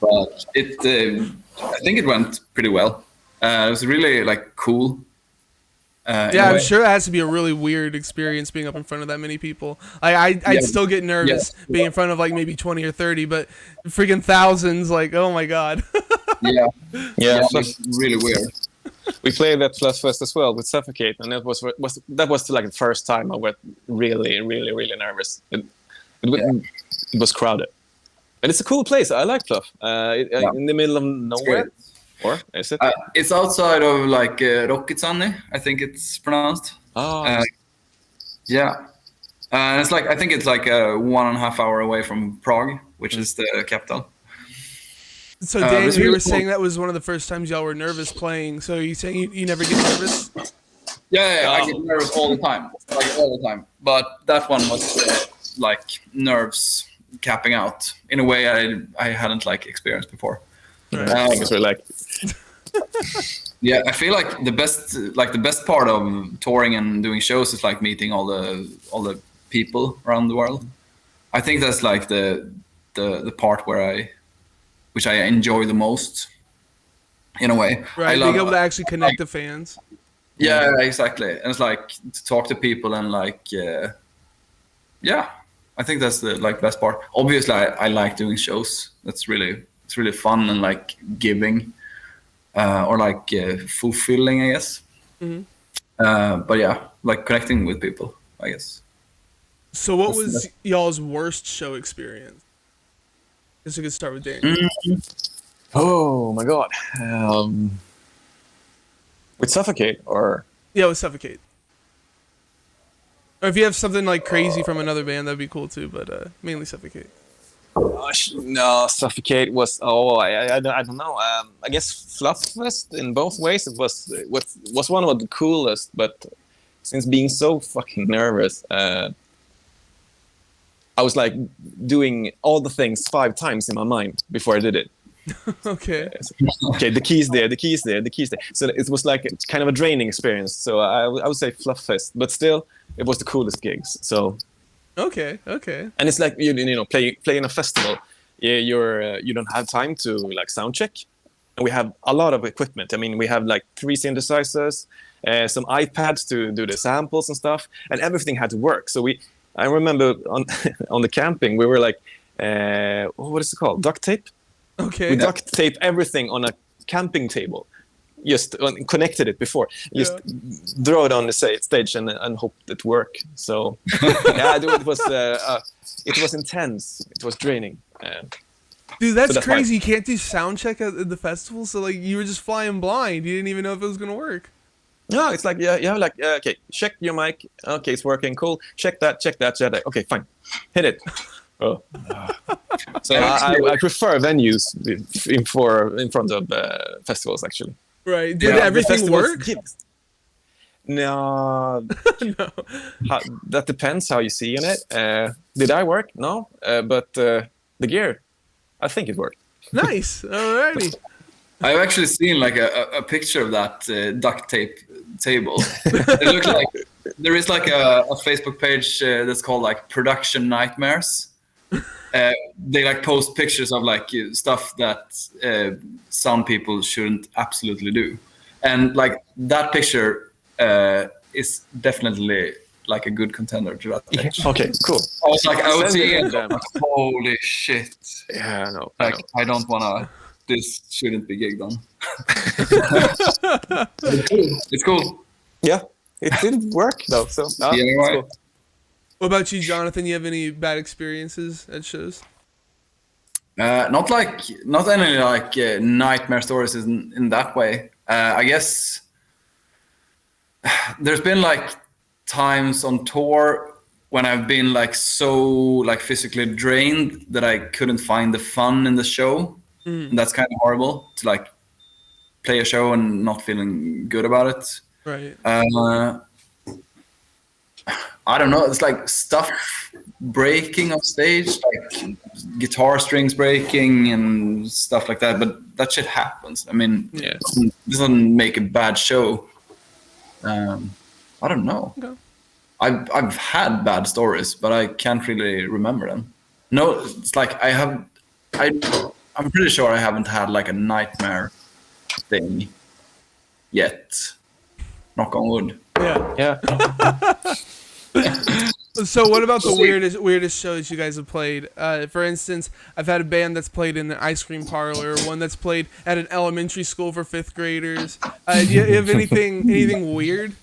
But I think it went pretty well. It was really like cool. Yeah, I'm sure it has to be a really weird experience being up in front of that many people. I'd still get nervous being in front of like maybe 20 or 30, but freaking thousands, like, oh my god. yeah, it's really weird. We played at Fluff Fest as well with Suffocate, and that was like the first time I went really, really, really nervous. It was crowded, but it's a cool place. I like Fluff. In the middle of nowhere. Or is it? It's outside of like Rokkitsani, I think it's pronounced. Oh. Yeah. And it's like, I think it's like 1.5 hour away from Prague, which is the capital. So Dan, you were saying that was one of the first times y'all were nervous playing. So you saying you never get nervous? Yeah, I get nervous all the time. Like all the time. But that one was like nerves capping out in a way I hadn't like experienced before. Right. Yeah, I feel like the best part of touring and doing shows is like meeting all the people around the world. I think that's like the part which I enjoy the most, in a way. Right, being able to actually connect to fans. Yeah, exactly. And it's like to talk to people and like, yeah, I think that's the like best part. Obviously, I like doing shows. It's really fun and like giving, or like fulfilling, I guess. Mm-hmm. But yeah, like connecting with people, I guess. So what was y'all's worst show experience? I guess we could start with Daniel. Oh my god. With Suffocate or? Yeah, with Suffocate. Or if you have something like crazy from another band, that'd be cool too, but mainly Suffocate. No, Suffocate was. I don't know. I guess Fluff Fest in both ways. It was one of the coolest, but since being so fucking nervous, I was like doing all the things 5 times in my mind before I did it. Okay. Okay, the keys there. So it was like kind of a draining experience. So I would say Fluff Fest, but still, it was the coolest gigs. So. Okay. And it's like you know play in a festival. You don't have time to like sound check, and we have a lot of equipment. I mean, we have like 3 synthesizers, some iPads to do the samples and stuff, and everything had to work. So I remember on the camping we were like, what is it called? Duct tape. Okay. We duct tape everything on a camping table. just connected it before. Just throw it on the stage and hope it work. So yeah, it was intense. It was draining. Dude, that's crazy. You can't do sound check at the festival, so like you were just flying blind. You didn't even know if it was gonna work. No, it's like you have like okay, check your mic. Okay, it's working. Cool. Check that. Check that. Okay, fine. Hit it. Oh. So I prefer venues in front of festivals actually. Right. Did everything work? No. No. That depends how you see in it. Did I work? No. But the gear, I think it worked. Nice. Alrighty. I've actually seen like a picture of that duct tape table. It looks like there is like a Facebook page that's called like Production Nightmares. They like post pictures of like stuff that sound people shouldn't absolutely do, and like that picture is definitely like a good contender to that page. Okay, cool. I was like, I was seeing it, like, holy shit. Yeah, no. Like I don't wanna. This shouldn't be gigged on. It's cool. Yeah, it didn't work though. So Anyway. cool. What about you, Jonathan? You have any bad experiences at shows? Not any like nightmare stories in that way. I guess there's been like times on tour when I've been like so like physically drained that I couldn't find the fun in the show. And that's kind of horrible to like play a show and not feeling good about it. Right. I don't know. It's like stuff breaking off stage, like guitar strings breaking and stuff like that. But that shit happens. I mean, it doesn't make a bad show. I don't know. Okay. I've had bad stories, but I can't really remember them. No, it's like I'm pretty sure I haven't had like a nightmare thing yet. Knock on wood. Yeah. So what about the weirdest shows you guys have played? For instance, I've had a band that's played in an ice cream parlor, one that's played at an elementary school for 5th graders. Do you have anything weird?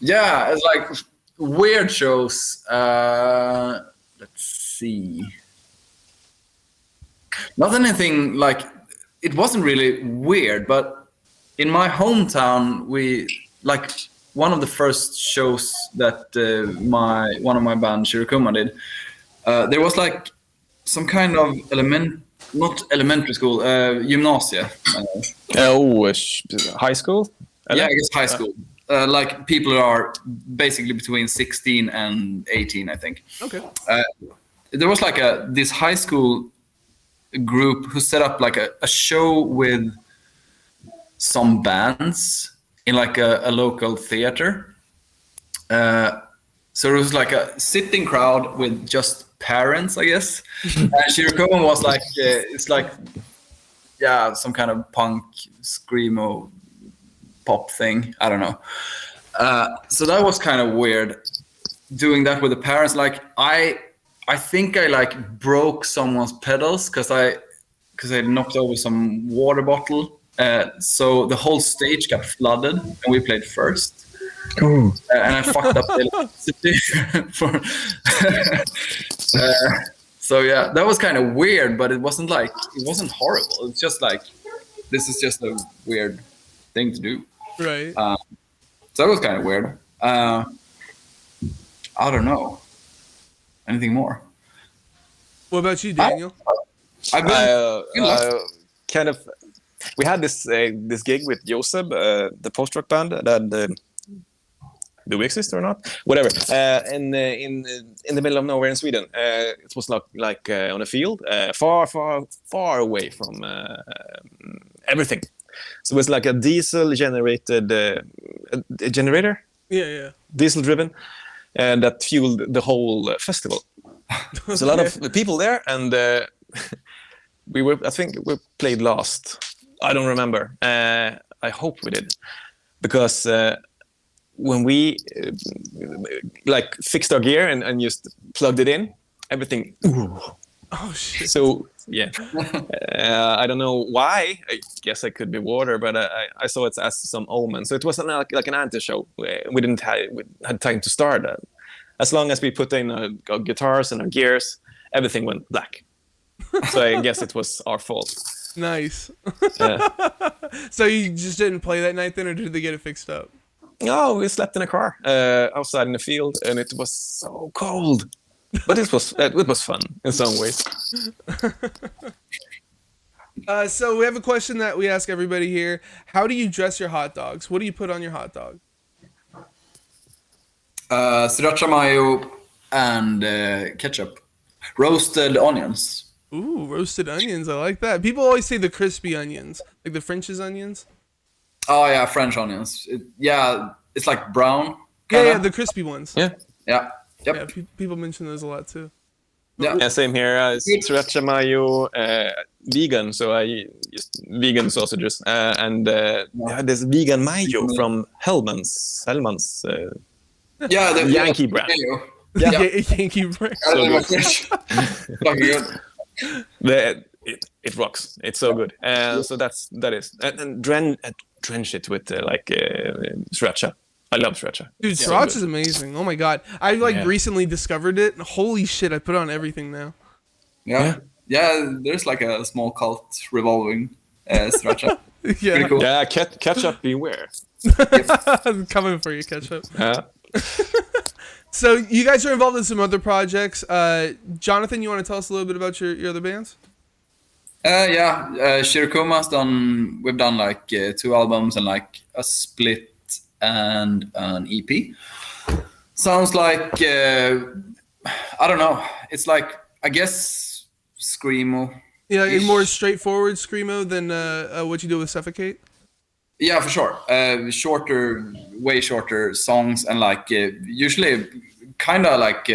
Yeah, it's like weird shows. Let's see. Not anything like, it wasn't really weird, but in my hometown, we like one of the first shows that one of my band Shirokuma did. There was like some kind of not elementary school, gymnasia. High school? Yeah, I guess high school. Like people who are basically between 16 and 18, I think. Okay. There was like this high school group who set up like a show with some bands in like a local theater. So it was like a sitting crowd with just parents, I guess. And Shirokuma was like, it's like, yeah, some kind of punk screamo pop thing. I don't know. So that was kind of weird doing that with the parents. Like I think I like broke someone's pedals because I knocked over some water bottle. So the whole stage got flooded and we played first. And I fucked up the electricity so yeah, that was kind of weird, but it wasn't horrible. It's just like, this is just a weird thing to do. Right. So that was kind of weird. I don't know. Anything more? What about you, Daniel? Kind of. We had this gig with Joseb, the post-rock band that do we exist or not? Whatever. In the middle of nowhere in Sweden. It was like on a field, far away from everything. So it was like a diesel generated a generator. Yeah. Diesel driven, and that fueled the whole festival. There's a lot of people there, and I think we played last. I don't remember. I hope we did, because when we like fixed our gear and just plugged it in, everything Oh shit. So yeah, I don't know why. I guess it could be water, but I saw it as some omen. So it wasn't like an anti-show. We didn't had time to start. As long as we put in our guitars and our gears, everything went black. So I guess it was our fault. Nice. Yeah. So you just didn't play that night then, or did they get it fixed up? No, we slept in a car outside in the field, and it was so cold. But it was fun in some ways. So we have a question that we ask everybody here. How do you dress your hot dogs? What do you put on your hot dog? Sriracha mayo and ketchup. Roasted onions. Ooh, roasted onions. I like that. People always say the crispy onions, like the French's onions. Oh yeah, French onions. It's like brown. Yeah, the crispy ones. Yeah. Yeah. Yep. Yeah, people mention those a lot too. Yeah, same here. Sriracha mayo, vegan, so I just vegan sausages, and this vegan mayo from Hellman's, Yeah, the Yankee brand. mayo. Yeah, Yankee brand. So good. It rocks. It's so good. So that is, and drench it with sriracha. I love sriracha. Dude, sriracha is amazing. Oh my god, I recently discovered it. Holy shit, I put it on everything now. Yeah. There's like a small cult revolving sriracha. Yeah. Pretty cool. Yeah, ketchup beware. I'm coming for you, ketchup. Yeah. So you guys are involved in some other projects. Jonathan, you want to tell us a little bit about your other bands? Shirakuma's we've done like 2 albums and like a split and an EP. Sounds like I don't know. It's like, I guess, screamo. Yeah, more straightforward screamo than what you do with Suffocate. Yeah, for sure. Way shorter songs, and like usually kind of like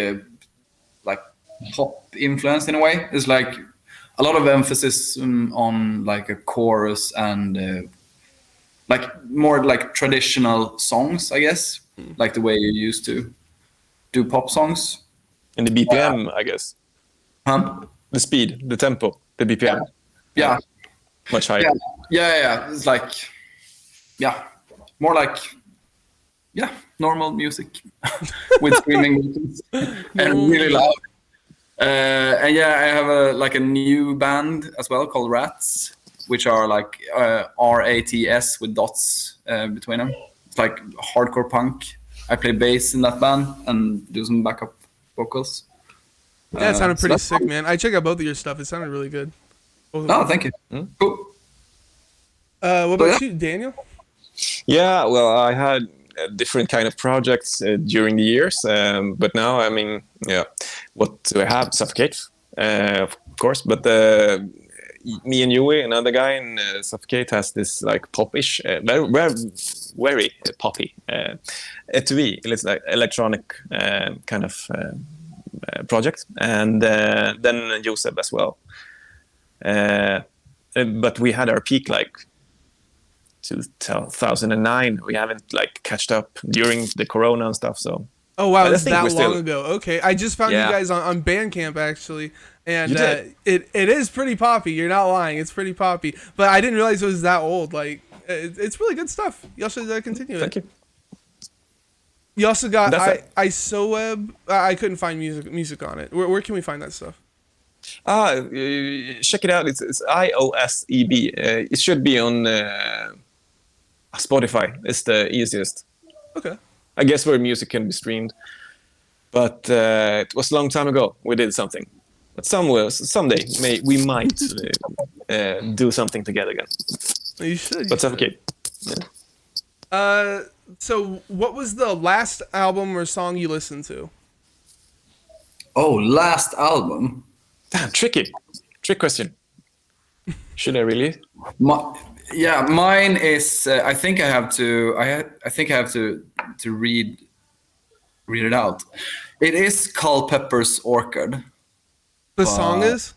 pop influence in a way. It's like a lot of emphasis on like a chorus and like more like traditional songs, I guess, like the way you used to do pop songs. And the BPM, I guess. Huh? The speed, the tempo, the BPM. Yeah. Much higher. Yeah. It's like, more like, normal music with screaming vocals and really loud. And I have a new band as well called Rats, which are like RATS with dots between them. It's like hardcore punk. I play bass in that band and do some backup vocals. Yeah, it sounded pretty sick, man. I checked out both of your stuff. It sounded really good. Oh, thank you. Cool. What about you, Daniel? Yeah, well, I had different kind of projects during the years, but now, I mean, what do I have? Suffocate, of course, but me and Yui, another guy in Suffocate, has this like popish, very poppy etui. It's like electronic kind of project, and then Joseph as well. But we had our peak like 2009. We haven't like catched up during the Corona and stuff. So. Oh wow, that's that long ago. Okay, I just found you Yeah. guys on Bandcamp actually, and You did? it is pretty poppy. You're not lying, it's pretty poppy. But I didn't realize it was that old. Like it's really good stuff. Y'all should continue it. Thank you. You also got That's ISOWeb. I couldn't find music on it. Where can we find that stuff? Check it out. It's IOSEB. It should be on Spotify. It's the easiest. Okay. I guess where music can be streamed. But it was a long time ago we did something. But someday we might do something together again. You should. But Suffocate. Yeah. So what was the last album or song you listened to? Oh, last album. Damn, trick question. Should I really? Mine is. I think I have to. I think I have to read it out. It is Culpepper's Orchid. The song is?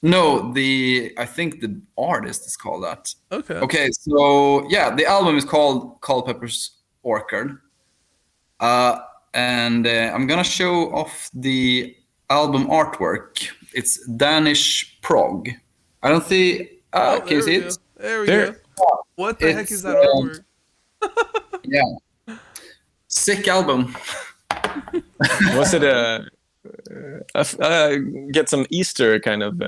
No, I think the artist is called that. Okay. Okay, so the album is called Culpepper's Orchid. And I'm gonna show off the album artwork. It's Danish prog. I don't see. Can you see it? There we There. go. What the heck is that artwork? Yeah. Sick album. Was it get some Easter kind of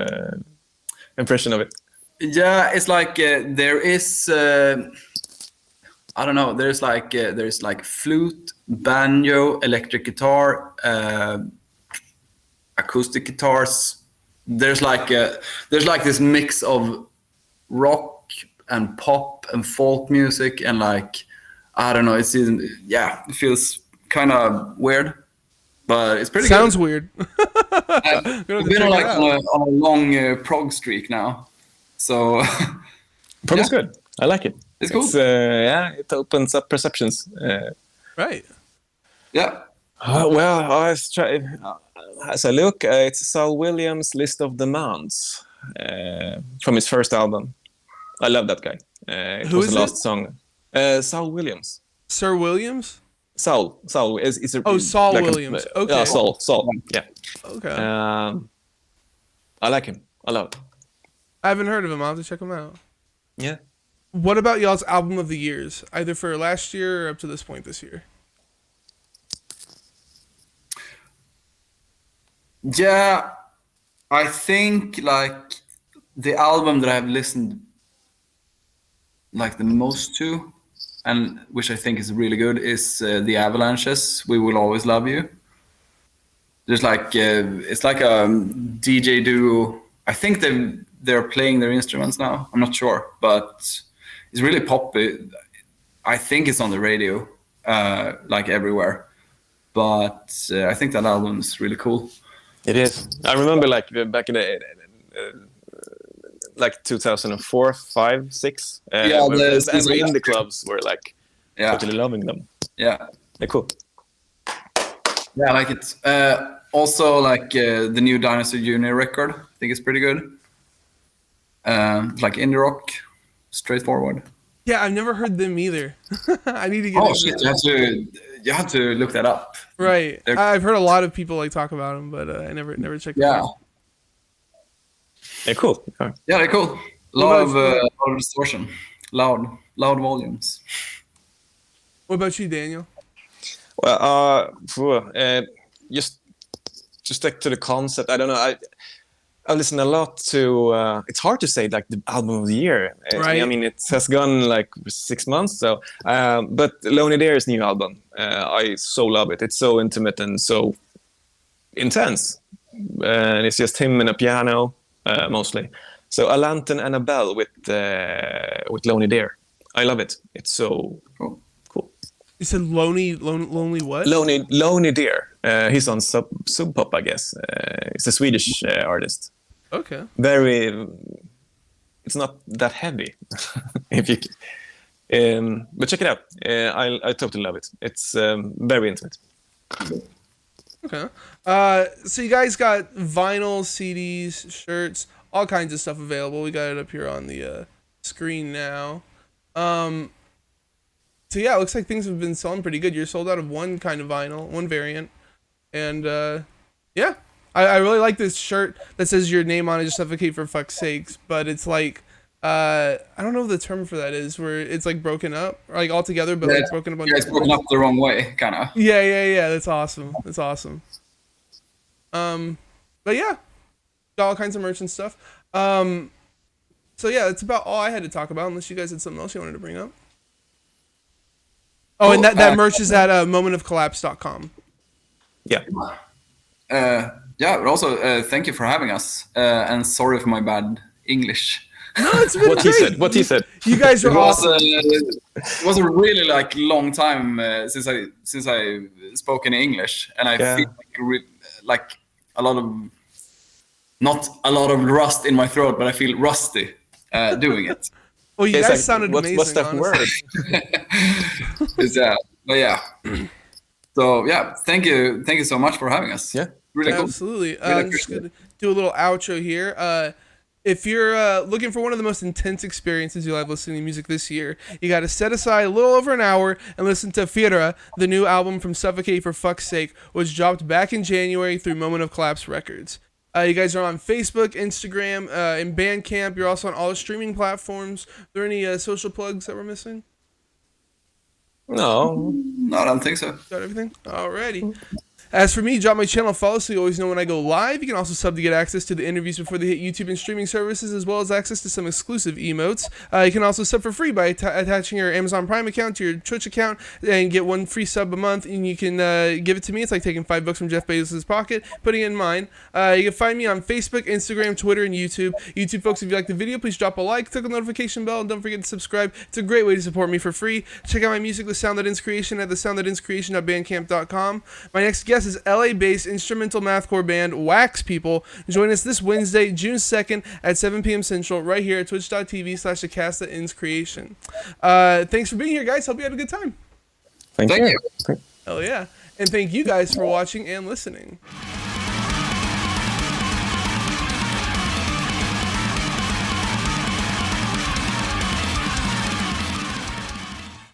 impression of it? Yeah, it's like there is. I don't know. There's like flute, banjo, electric guitar, acoustic guitars. There's like this mix of rock and pop and folk music and like I don't know. It feels kind of weird, but it's pretty. Sounds good. weird. I've been on a long prog streak now, so Prog is good. I like it. It's cool. It opens up perceptions. Right. Yeah. As I look, it's Saul Williams' List of Demands from his first album. I love that guy. Who was is the last it? song. Saul Williams. Sir Williams? Saul is Saul Williams. Okay. Yeah, Saul. Yeah. Okay. I like him. I love it. I haven't heard of him. I'll have to check him out. Yeah. What about y'all's album of the years, either for last year or up to this point this year? Yeah, I think like the album that I've listened like the most to, and which I think is really good, is The Avalanches. We Will Always Love You. There's like it's like a DJ duo. I think they're playing their instruments now. I'm not sure, but it's really poppy. I think it's on the radio, like everywhere. But I think that album is really cool. It is. I remember like back in the like 2004, 5, 6. Every indie clubs were like totally loving them. Yeah, they're cool. Yeah, I like it. Also, like the new Dinosaur Jr. record, I think it's pretty good. Like indie rock, straightforward. Yeah, I've never heard them either. I need to get. Oh shit! You have to look that up. Right, I've heard a lot of people like talk about them, but I never checked. Yeah, they're cool. Yeah, they're cool. A lot of distortion, loud volumes. What about you, Daniel? Well, just to stick to the concept. I don't know. I listen a lot to. It's hard to say like the album of the year. Right. I mean, it has gone like 6 months. So, but Lonely Deer's new album, I so love it. It's so intimate and so intense, and it's just him and a piano mostly. So, A Lantern and a Bell with Lonely Deer. I love it. It's so cool. You said lonely what? Lonely Deer. He's on Sub Pop, I guess. He's a Swedish artist. Okay. It's not that heavy, if you. But check it out. I totally love it. It's very intimate. Okay. So you guys got vinyl, CDs, shirts, all kinds of stuff available. We got it up here on the screen now. So yeah, it looks like things have been selling pretty good. You're sold out of one kind of vinyl, one variant. And yeah, I really like this shirt that says your name on it, just Suffocate For Fuck Sakes. But it's like, I don't know what the term for that is, where it's like broken up, or like all together, but like broken up. Yeah, it's broken up the wrong way, kind of. Yeah. That's awesome. But yeah, got all kinds of merch and stuff. So yeah, that's about all I had to talk about, unless you guys had something else you wanted to bring up. Oh, and that merch is at momentofcollapse.com. Yeah. Yeah, but also thank you for having us. And sorry for my bad English. No, it's been great. What he said. You guys are awesome. It was a really like long time since I spoke in English, and I feel like a lot of, not a lot of rust in my throat, but I feel rusty doing it. Well, you guys sounded amazing. What's that word? But yeah. So yeah, thank you so much for having us. Yeah, really cool. Absolutely. I'm just gonna do a little outro here. If you're looking for one of the most intense experiences you'll have listening to music this year, you got to set aside a little over an hour and listen to Fira, the new album from Suffocate For Fuck Sake, which dropped back in January through Moment of Collapse Records. You guys are on Facebook, Instagram, and Bandcamp. You're also on all the streaming platforms. Are there any social plugs that we're missing? No. No, I don't think so. Got everything? Alrighty. As for me, drop my channel, follow so you always know when I go live. You can also sub to get access to the interviews before they hit YouTube and streaming services, as well as access to some exclusive emotes. You can also sub for free by attaching your Amazon Prime account to your Twitch account and get one free sub a month. And you can give it to me. It's like taking $5 from Jeff Bezos' pocket, putting it in mine. You can find me on Facebook, Instagram, Twitter, and YouTube. YouTube folks, if you like the video, please drop a like, click on the notification bell, and don't forget to subscribe. It's a great way to support me for free. Check out my music, The Sound That Ends Creation, at thesoundthatenscreation.bandcamp.com. My next guest is LA-based instrumental mathcore band Wax People. Join us this Wednesday, June 2nd at 7 p.m. Central, right here at twitch.tv/thecastthatenscreation. Thanks for being here, guys. Hope you had a good time. Thank you. Hell yeah. And thank you guys for watching and listening.